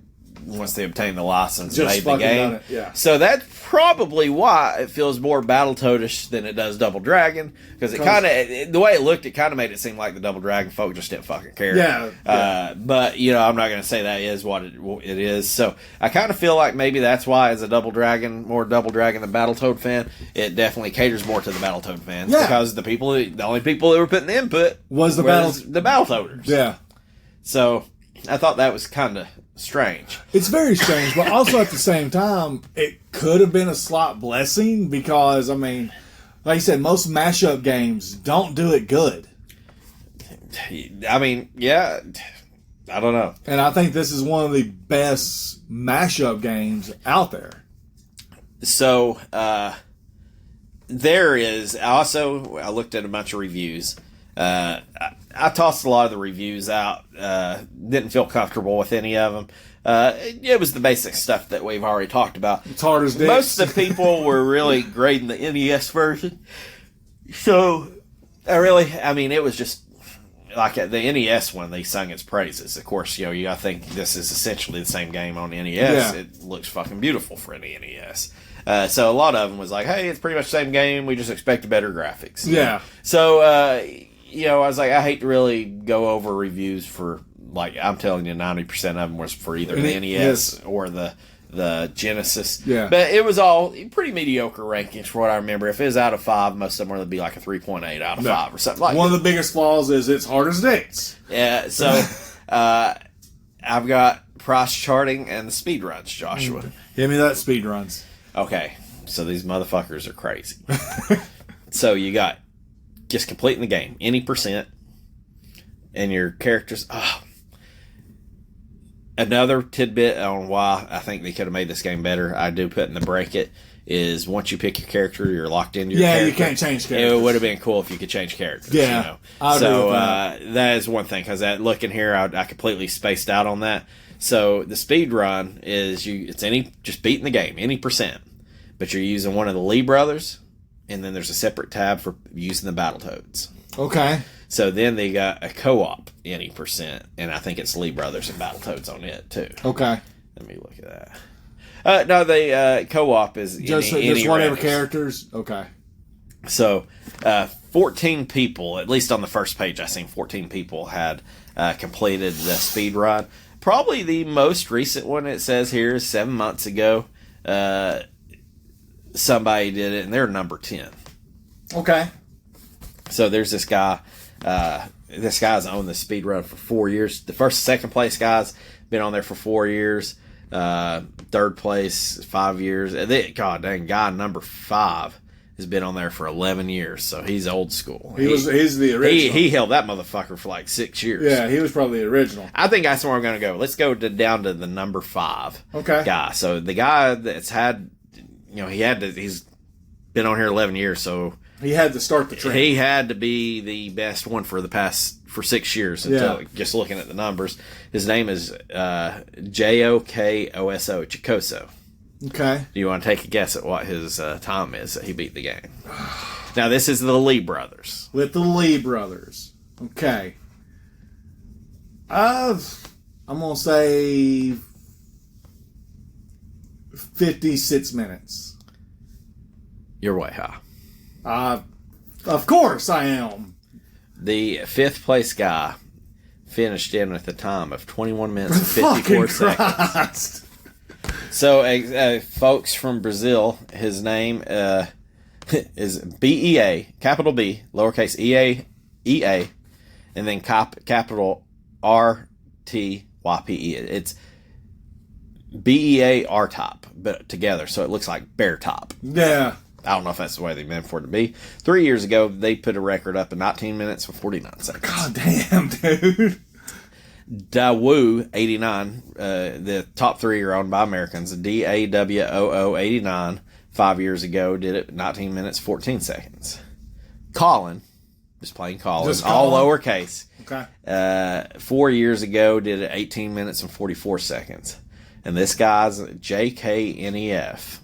once they obtained the license just made the game. Yeah. So that's probably why it feels more Battletoadish than it does Double Dragon, because it kind of, the way it looked, it kind of made it seem like the Double Dragon folk just didn't fucking care. Yeah. But I'm not going to say that is what it is. So I kind of feel like maybe that's why, as a more Double Dragon than Battletoad fan, it definitely caters more to the Battletoad fans, because the only people that were putting the input was the Battletoaders. Yeah. So I thought that was kind of strange. It's very strange, but also at the same time, it could have been a slight blessing because, I mean, like you said, most mashup games don't do it good. I mean, yeah, I don't know. And I think this is one of the best mashup games out there. So, there is also, I looked at a bunch of reviews. I tossed a lot of the reviews out. Didn't feel comfortable with any of them. It was the basic stuff that we've already talked about. It's hard as dicks. Most of the people were really grading the NES version. So, I mean, it was just like the NES one, they sung its praises. Of course, you gotta think this is essentially the same game on NES. Yeah. It looks fucking beautiful for an NES. So a lot of them was like, hey, it's pretty much the same game. We just expected better graphics. Yeah. So, I was like, I hate to really go over reviews for, like, I'm telling you, 90% of them was for either the NES or the Genesis. Yeah. But it was all pretty mediocre rankings for what I remember. If it was out of 5, most of them would be like a 3.8 out of 5 or something like that. One of the biggest flaws is it's hard as dicks. Yeah, so I've got price charting and the speed runs, Joshua. Give me that speed runs. Okay, so these motherfuckers are crazy. So you got just completing the game, any percent, and your characters. Another tidbit on why I think they could have made this game better, I do put in the bracket, is once you pick your character, you're locked into your character. Yeah, you can't change characters. It would have been cool if you could change characters. Yeah. So that is one thing, because looking here, I completely spaced out on that. So the speed run is just beating the game, any percent. But you're using one of the Lee brothers, and then there's a separate tab for using the Battletoads. Okay. So then they got a co-op any percent, and I think it's Lee Brothers and Battletoads on it too. Okay. Let me look at that. No, the co-op is just any whatever Rash. characters. Okay. So 14 people, at least on the first page, I seen 14 people had completed the speed run. Probably the most recent one it says here is 7 months ago. Somebody did it, and they're number 10. Okay. So there's this guy. This guy's owned the speed run for 4 years. The first, second place guys been on there for 4 years. Third place 5 years. God dang, guy number 5 has been on there for 11 years. So he's old school. He's the original. He held that motherfucker for like 6 years. Yeah, he was probably the original. I think that's where I'm going to go. Let's go down to the number 5 guy. So the guy that's had, he's been on here 11 years. So he had to start the trend. He had to be the best one for 6 years until just looking at the numbers. His name is Jokoso, Chikoso. Okay. Do you want to take a guess at what his time is that he beat the game? Now, this is the Lee brothers. With the Lee brothers. Okay. I'm going to say 56 minutes. You're way high. Of course I am. The 5th place guy finished in with a time of 21 minutes and 54 seconds. So, folks from Brazil, his name is BEA, capital B, lowercase EA, and then capital RTYPE. It's BEA R-Top, but together, so it looks like Bear Top. Yeah. I don't know if that's the way they meant for it to be. 3 years ago, they put a record up in 19 minutes and 49 seconds. God damn, dude. Dawu 89, the top 3 are owned by Americans. DAWOO 89, 5 years ago, did it 19 minutes, 14 seconds. Colin, just plain Colin, all lowercase. Okay. 4 years ago, did it 18 minutes and 44 seconds. And this guy's JKNEF.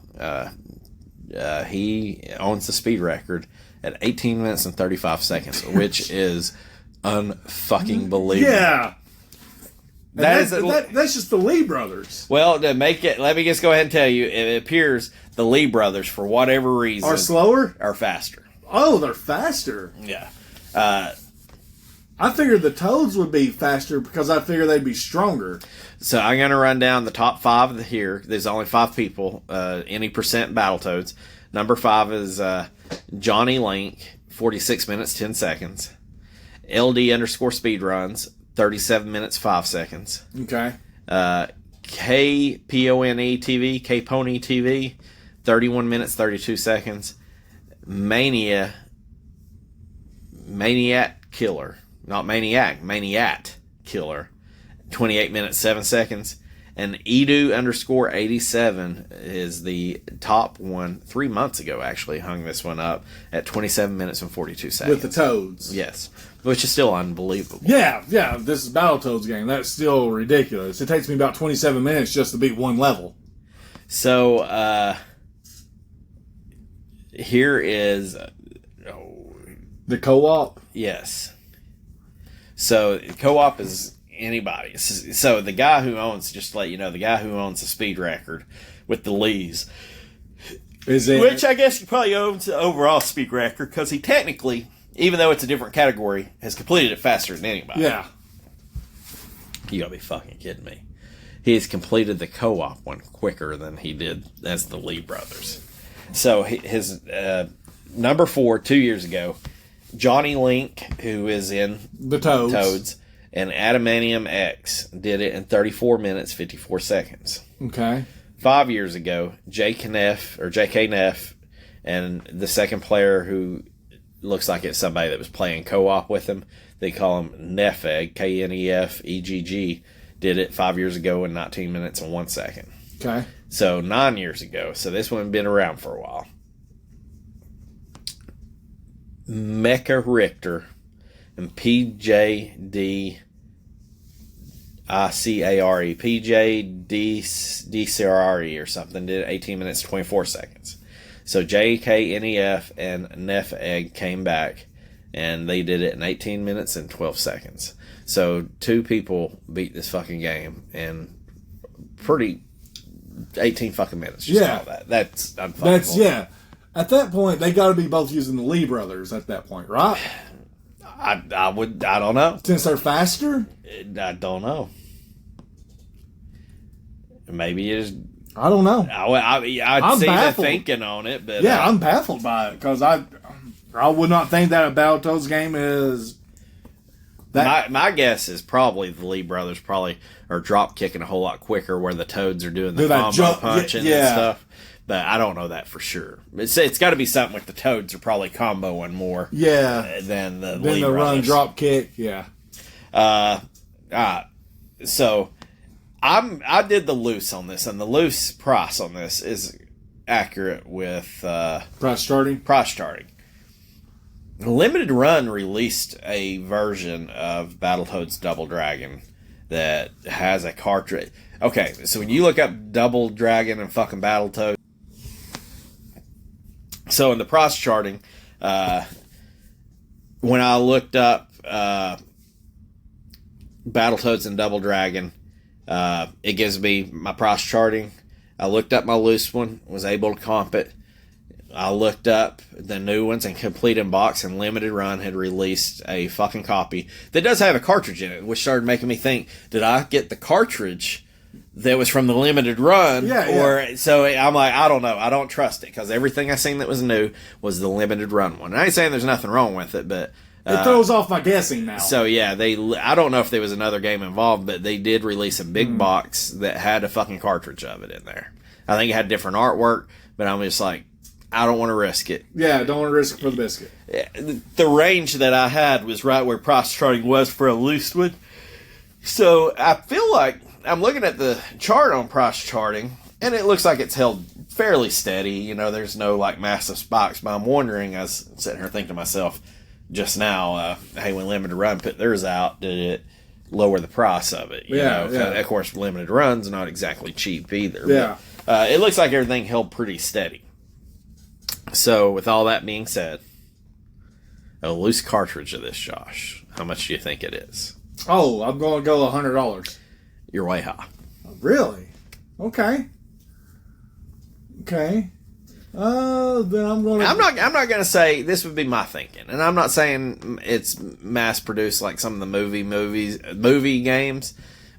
He owns the speed record at 18 minutes and 35 seconds, which is unfucking believable. Yeah. That's just the Lee brothers. Well, to make it, let me just go ahead and tell you, it appears the Lee brothers, for whatever reason, are slower? Are faster. Oh, they're faster. Yeah. I figured the Toads would be faster because I figured they'd be stronger. So I'm going to run down the top 5 here. There's only 5 people, any percent Battletoads. Number 5 is Johnny Link, 46 minutes, 10 seconds. LD _ speedruns, 37 minutes, 5 seconds. Okay. KPONE TV, KPONE TV, 31 minutes, 32 seconds. Maniac Killer. Not Maniac, Maniac Killer. 28 minutes, 7 seconds. And Edu_87 is the top one. 3 months ago, actually, hung this one up at 27 minutes and 42 seconds. With the Toads. Yes. Which is still unbelievable. Yeah. This is Battletoads game. That's still ridiculous. It takes me about 27 minutes just to beat one level. So, here is... the co-op? Yes. So, co-op is... anybody. So the guy who owns, just to let you know, the guy who owns the speed record with the Lees, which I guess he probably owns the overall speed record, because he technically, even though it's a different category, has completed it faster than anybody. Yeah. You gotta be fucking kidding me. He has completed the co-op one quicker than he did as the Lee brothers. So his number 4, 2 years ago, Johnny Link, who is in the Toads. And Adamantium X did it in 34 minutes, 54 seconds. Okay. 5 years ago, JK Neff, and the second player who looks like it's somebody that was playing co-op with him, they call him Nefegg, KNEFEGG, did it 5 years ago in 19 minutes and 1 second. Okay. So 9 years ago. So this one had been around for a while. Mecha Richter and PJDCARE, PJDCARE or something, did 18 minutes, 24 seconds. So JKNEF and Nefegg came back, and they did it in 18 minutes and 12 seconds. So 2 people beat this fucking game in 18 fucking minutes. Just all that. That's unfuckable. Yeah. At that point, they got to be both using the Lee brothers at that point, right? I don't know. Since they're faster? I don't know. Maybe it's... I don't know. I'd see the thinking on it, but... Yeah, I'm baffled by it, because I would not think that a Battletoads game is... My guess is probably the Lee brothers are drop kicking a whole lot quicker, where the Toads are doing the combo punching and stuff. But I don't know that for sure. It's got to be something like the Toads are probably comboing more. Yeah. Than the Lee the brothers. Run drop kick. Yeah. So I did the loose on this, and the loose price on this is accurate with price starting. Limited Run released a version of Battletoads Double Dragon that has a cartridge. Okay, so when you look up Double Dragon and fucking Battletoads, so in the price charting, when I looked up Battletoads and Double Dragon, it gives me my price charting. I looked up my loose one, was able to comp it. I looked up the new ones, and Complete in Box and Limited Run had released a fucking copy that does have a cartridge in it, which started making me think, did I get the cartridge that was from the Limited Run? Yeah. So I'm like, I don't know. I don't trust it, because everything I seen that was new was the Limited Run one. And I ain't saying there's nothing wrong with it, but... it throws off my guessing now. So, yeah, I don't know if there was another game involved, but they did release a big box that had a fucking cartridge of it in there. I think it had different artwork, but I'm just like, I don't want to risk it. Yeah, don't want to risk it for the biscuit. The range that I had was right where price charting was for a loose one. So I feel like I'm looking at the chart on price charting, and it looks like it's held fairly steady. You know, there's no like massive spikes, but I'm wondering, I was sitting here thinking to myself just now, hey, when Limited Run put theirs out, did it lower the price of it? You know? Of course, Limited Run's not exactly cheap either. Yeah. But, it looks like everything held pretty steady. So, with all that being said, a loose cartridge of this, Josh, how much do you think it is? Oh, I'm going to go $100. You're way high. Really? Okay. Then I'm going to... I'm not going to say, this would be my thinking, and I'm not saying it's mass-produced like some of the movie games,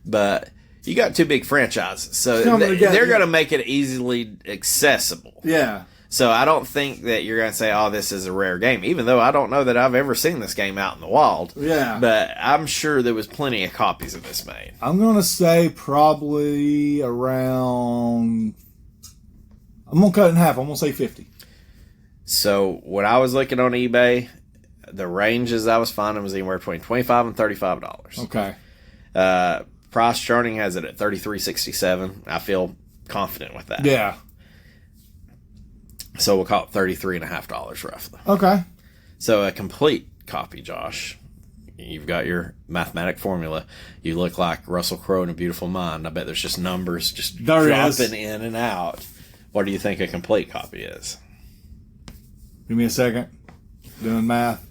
but you got 2 big franchises, so they're going to make it easily accessible. Yeah. So I don't think that you're going to say, oh, this is a rare game, even though I don't know that I've ever seen this game out in the wild. Yeah. But I'm sure there was plenty of copies of this made. I'm going to say probably around... I'm going to cut it in half. I'm going to say 50. So when I was looking on eBay, the ranges I was finding was anywhere between $25 and $35. Okay. Price Charting has it at $33.67. I feel confident with that. Yeah. So we'll call it $33.50 roughly. Okay. So a complete copy, Josh. You've got your mathematic formula. You look like Russell Crowe in A Beautiful Mind. I bet there's just numbers just dropping in and out. What do you think a complete copy is? Give me a second. Doing math.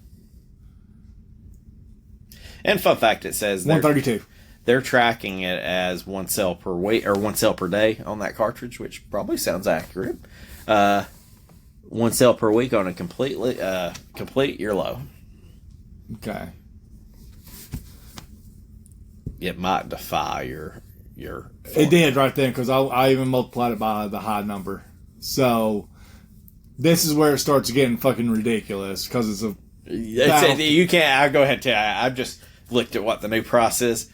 And fun fact, it says 132. They're tracking it as one sale per week or one sale per day on that cartridge, which probably sounds accurate. One sale per week on a complete you're low. Okay. It might defy your. It did right then because I even multiplied it by the high number. So this is where it starts getting fucking ridiculous because it's a. You can't. I'll go ahead and tell you. I've just looked at what the new price is.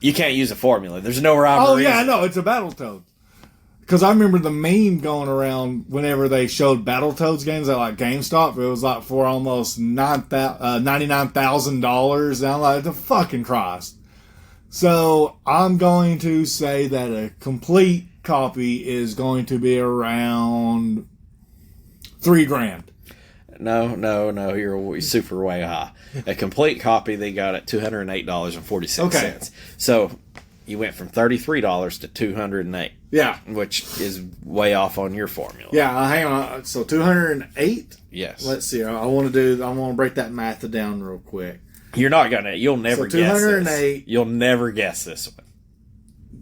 You can't use a formula. There's no rhyme or reason. Oh yeah, I know it's a Battletoads. Because I remember the meme going around whenever they showed Battletoads games at like GameStop. It was like for almost $99,000. And I'm like, the fucking Christ. So I'm going to say that a complete copy is going to be around $3,000. No, you're super way high. A complete copy they got at $208.46. Okay. So you went from $33 to $208. Yeah. Which is way off on your formula. Yeah, hang on. So 208? Yes. Let's see. I want to break that math down real quick. You'll never guess 208. this. You'll never guess this one.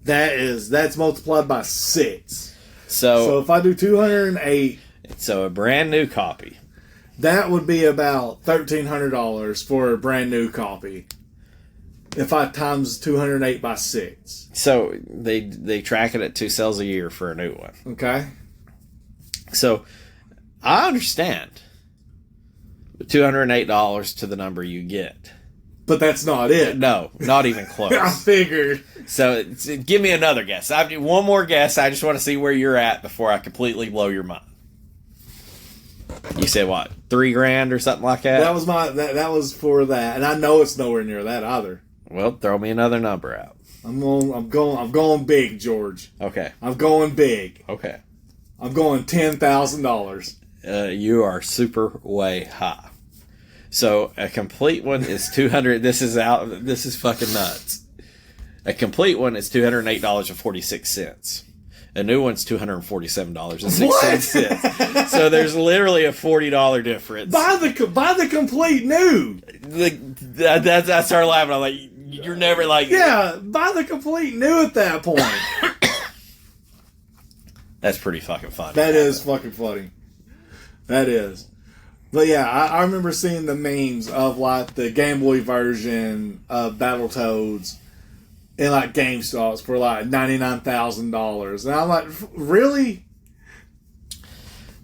That's multiplied by 6. So if I do 208, so a brand new copy. That would be about $1,300 for a brand new copy. If I times 208 by 6. So they track it at 2 sales a year for a new one. Okay. So I understand $208 to the number you get. But that's not it. No, not even close. I figured. So give me another guess. I do one more guess. I just want to see where you're at before I completely blow your mind. You said what? $3,000 or something like that? That was that was for that, and I know it's nowhere near that either. Well, throw me another number out. I'm going big, George. Okay. I'm going big. Okay. I'm going $10,000. You are super way high. So a complete one is 200. This is fucking nuts. A complete one is $208.46. A new one's $247.16. So there's literally a $40 difference. Buy the complete new. I started laughing. I'm like, you're never like. Yeah, buy the complete new at that point. That's pretty fucking funny. That is fucking funny. That is. But yeah, I remember seeing the memes of like the Game Boy version of Battletoads in like GameStops for like $99,000. And I'm like, really?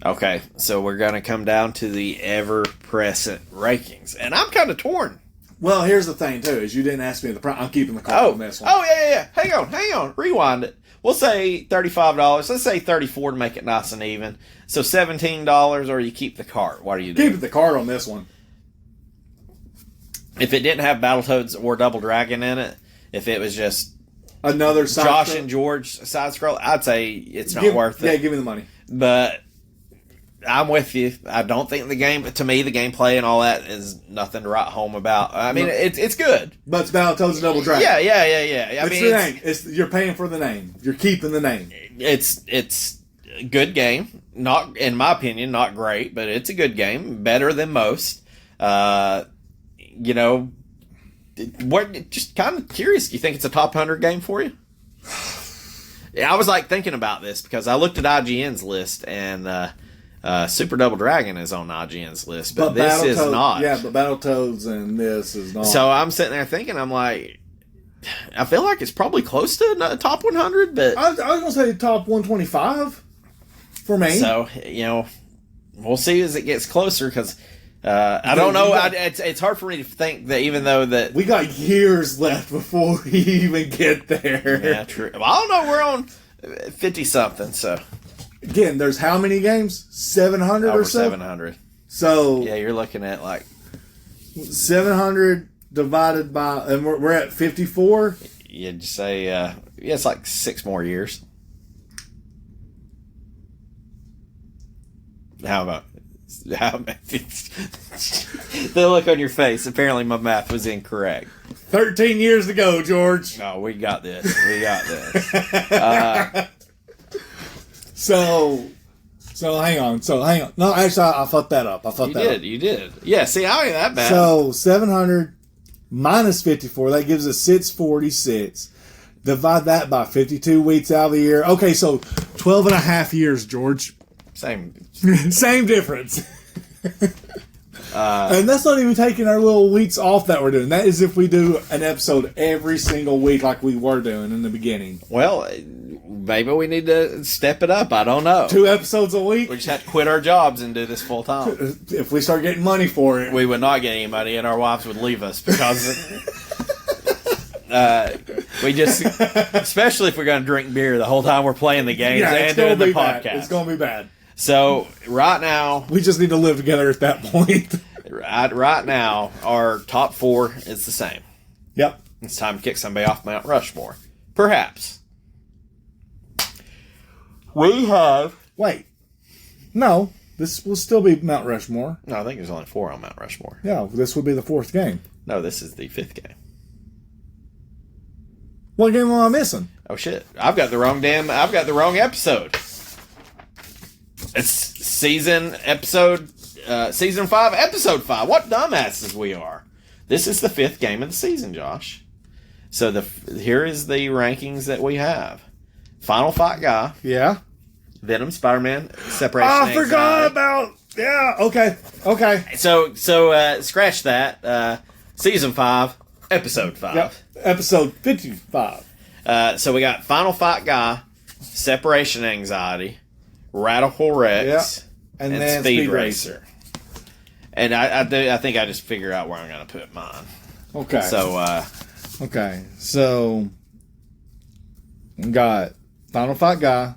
Okay, so we're going to come down to the ever-present rankings. And I'm kind of torn. Well, here's the thing, too, is you didn't ask me the price. I'm keeping the call on this one. Oh, yeah. Hang on. Rewind it. We'll say $35. Let's say $34 to make it nice and even. So $17, or you keep the cart. What do you do? Keep the cart on this one. If it didn't have Battletoads or Double Dragon in it, if it was just another Josh and George side scroll, I'd say it's not worth it. Yeah, give me the money. But I'm with you. I don't think the gameplay and all that is nothing to write home about. I mean, it's good. But it's Battletoads and Double Dragon. Yeah. It's the name. You're paying for the name. You're keeping the name. It's a good game. Not, in my opinion, not great, but it's a good game. Better than most. Just kind of curious. Do you think it's a top 100 game for you? Yeah, I was like thinking about this because I looked at IGN's list and Super Double Dragon is on IGN's list, but this is not. Yeah, but Battletoads and this is not. So I'm sitting there thinking, I'm like, I feel like it's probably close to top 100, but I was going to say top 125. for me. So, we'll see as it gets closer, because I don't know. It's hard for me to think that even though that... We got years left before we even get there. Yeah, true. Well, I don't know. We're on 50-something, so... Again, there's how many games? 700 Over or so? 700. So... Yeah, you're looking at, 700 divided by... And we're at 54? You'd say, it's 6 more years. How about the look on your face? Apparently my math was incorrect. 13 years to go, George. No, we got this. So hang on. No, actually, I fucked that up. You did. Yeah, see, how ain't that bad? So 700 minus 54, that gives us 646. Divide that by 52 weeks out of the year. Okay, so 12 and a half years, George. Same difference. And that's not even taking our little weeks off that we're doing. That is if we do an episode every single week like we were doing in the beginning. Well, maybe we need to step it up. I don't know. 2 episodes a week? We just have to quit our jobs and do this full time. If we start getting money for it. We would not get any money, and our wives would leave us because... we just, especially if we're going to drink beer the whole time we're playing the games and doing the podcast. It's going to be bad. So, right now... We just need to live together at that point. Right now, our top 4 is the same. Yep. It's time to kick somebody off Mount Rushmore. Perhaps. We have... Wait. No. This will still be Mount Rushmore. No, I think there's only 4 on Mount Rushmore. Yeah, this would be the 4th game. No, this is the 5th game. What game am I missing? Oh, shit. I've got the wrong episode. It's season 5, episode 5. What dumbasses we are. This is the 5th game of the season, Josh. So here is the rankings that we have. Final Fight Guy. Yeah. Venom, Spider-Man, Separation Anxiety. I forgot about... Yeah, okay. So scratch that. Season 5, episode 5. Yep. Episode 55. So we got Final Fight Guy, Separation Anxiety, Radical Rex, and then Speed Racer. And I think I just figure out where I'm going to put mine. Okay. So, we got Final Fight Guy,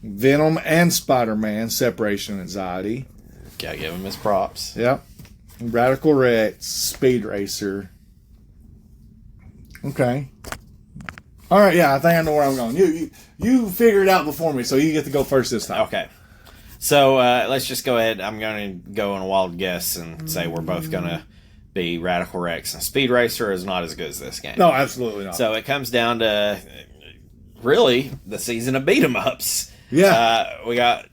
Venom and Spider-Man, Separation Anxiety. Gotta give him his props. Yep. Radical Rex, Speed Racer. Okay. All right, yeah, I think I know where I'm going. You figure it out before me, so you get to go first this time. Okay. So let's just go ahead. I'm going to go on a wild guess and say we're both going to be Radical Rex. And Speed Racer is not as good as this game. No, absolutely not. So it comes down to really the season of beat 'em ups. Yeah. We got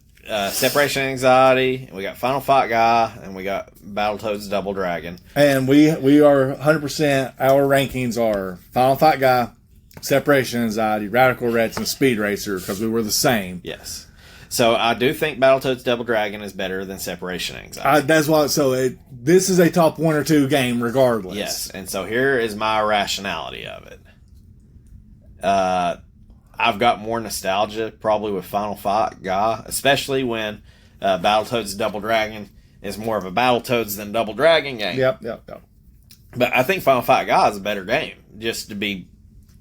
Separation Anxiety, we got Final Fight Guy, and we got Battletoads Double Dragon. And we are 100%, our rankings are Final Fight Guy, Separation Anxiety, Radical Rex, and Speed Racer, because we were the same. Yes. So I do think Battletoads Double Dragon is better than Separation Anxiety. That's why. So this is a top 1 or 2 game, regardless. Yes, and so here is my rationality of it. I've got more nostalgia probably with Final Fight Guy, especially when Battletoads Double Dragon is more of a Battletoads than Double Dragon game. Yep. But I think Final Fight Guy is a better game, just to be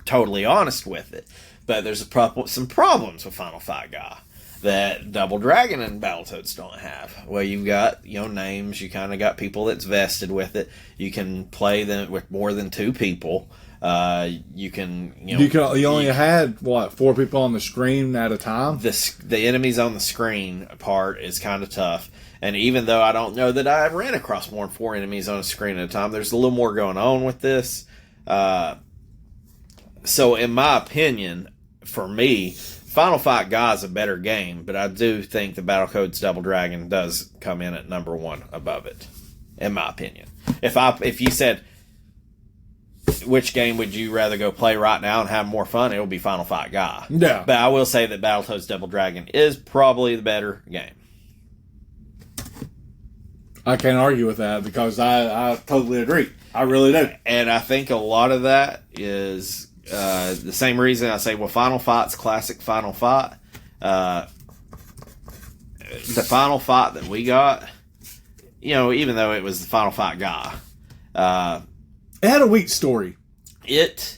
totally honest with it. But there's some problems with Final Fight Guy that Double Dragon and Battletoads don't have. Well, you've got names. You kind of got people that's vested with it. You can play them with more than 2 people. You only had 4 people on the screen at a time. The enemies on the screen part is kind of tough. And even though I don't know that I ran across more than 4 enemies on a screen at a time, there's a little more going on with this. So in my opinion, for me, Final Fight Guy is a better game, but I do think the Battletoads Double Dragon does come in at number 1 above it, in my opinion. If you said, which game would you rather go play right now and have more fun, it would be Final Fight Guy. Yeah. But I will say that Battletoads Double Dragon is probably the better game. I can't argue with that because I totally agree. I really do. And I think a lot of that is the same reason I say, well, Final Fight's classic Final Fight. The final fight that we got, even though it was the final fight guy, it had a weak story. It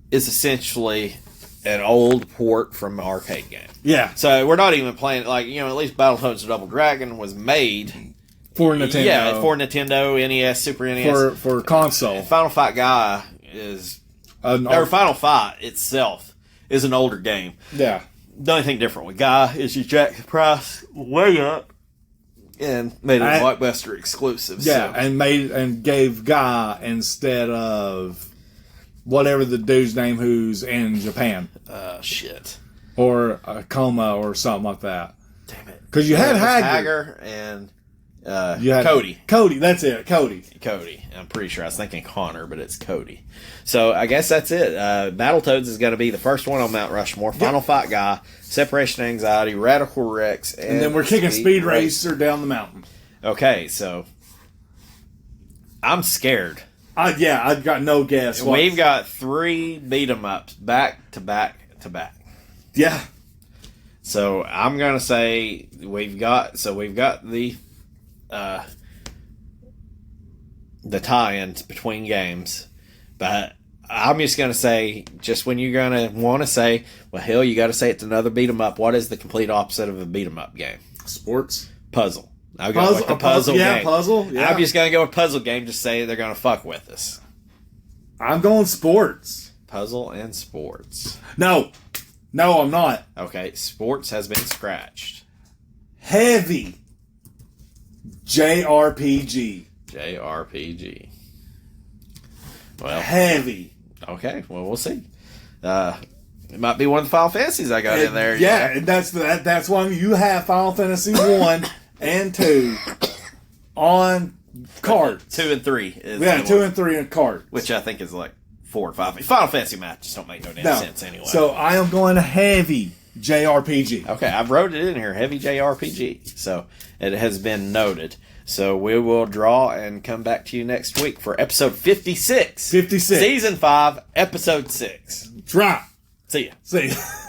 is essentially an old port from an arcade game. Yeah. So we're not even playing at least Battletoads Double Dragon was made For Nintendo. Yeah, for Nintendo, NES, Super NES. For console. Final Fight Guy is... or Final Fight itself is an older game. Yeah. The only thing different with Guy is you jack the price way up and made it a Blockbuster exclusive. Yeah, so. and gave Guy instead of whatever the dude's name who's in Japan. Shit. Or Coma or something like that. Damn it. Because you had Hager and you had Cody. Cody, that's it. Cody. I'm pretty sure I was thinking Connor, but it's Cody. So I guess that's it. Battletoads is going to be the first one on Mount Rushmore. Final Fight Guy, Separation Anxiety, Radical Rex, and then we're kicking Speed Racer down the mountain. Okay, so I'm scared. I've got no guess. We've got 3 beat 'em ups back to back to back. Yeah. So I'm gonna say we've got the tie-ins between games, but I'm just gonna say, just when you're gonna want to say, well, hell, you got to say it's another beat 'em up. What is the complete opposite of a beat 'em up game? Sports. Puzzle. I'll go with the puzzle game. Yeah, puzzle. Yeah. I'm just gonna go with puzzle game. Just say they're gonna fuck with us. I'm going sports. Puzzle and sports. No, I'm not. Okay, sports has been scratched. Heavy JRPG. JRPG. Well, heavy. Okay, well, we'll see. It might be one of the Final Fantasies I got in there. Yeah, and that's why you have Final Fantasy 1 and 2 on cart. 2 and 3. 2 and 3 on cart. Which I think is like 4 or 5. Final Fantasy matches don't make no damn sense anyway. So I am going heavy JRPG. Okay, I've wrote it in here, heavy JRPG. So it has been noted. So we will draw and come back to you next week for episode 56. 56. Season 5, episode 6. That's right. See ya. See ya.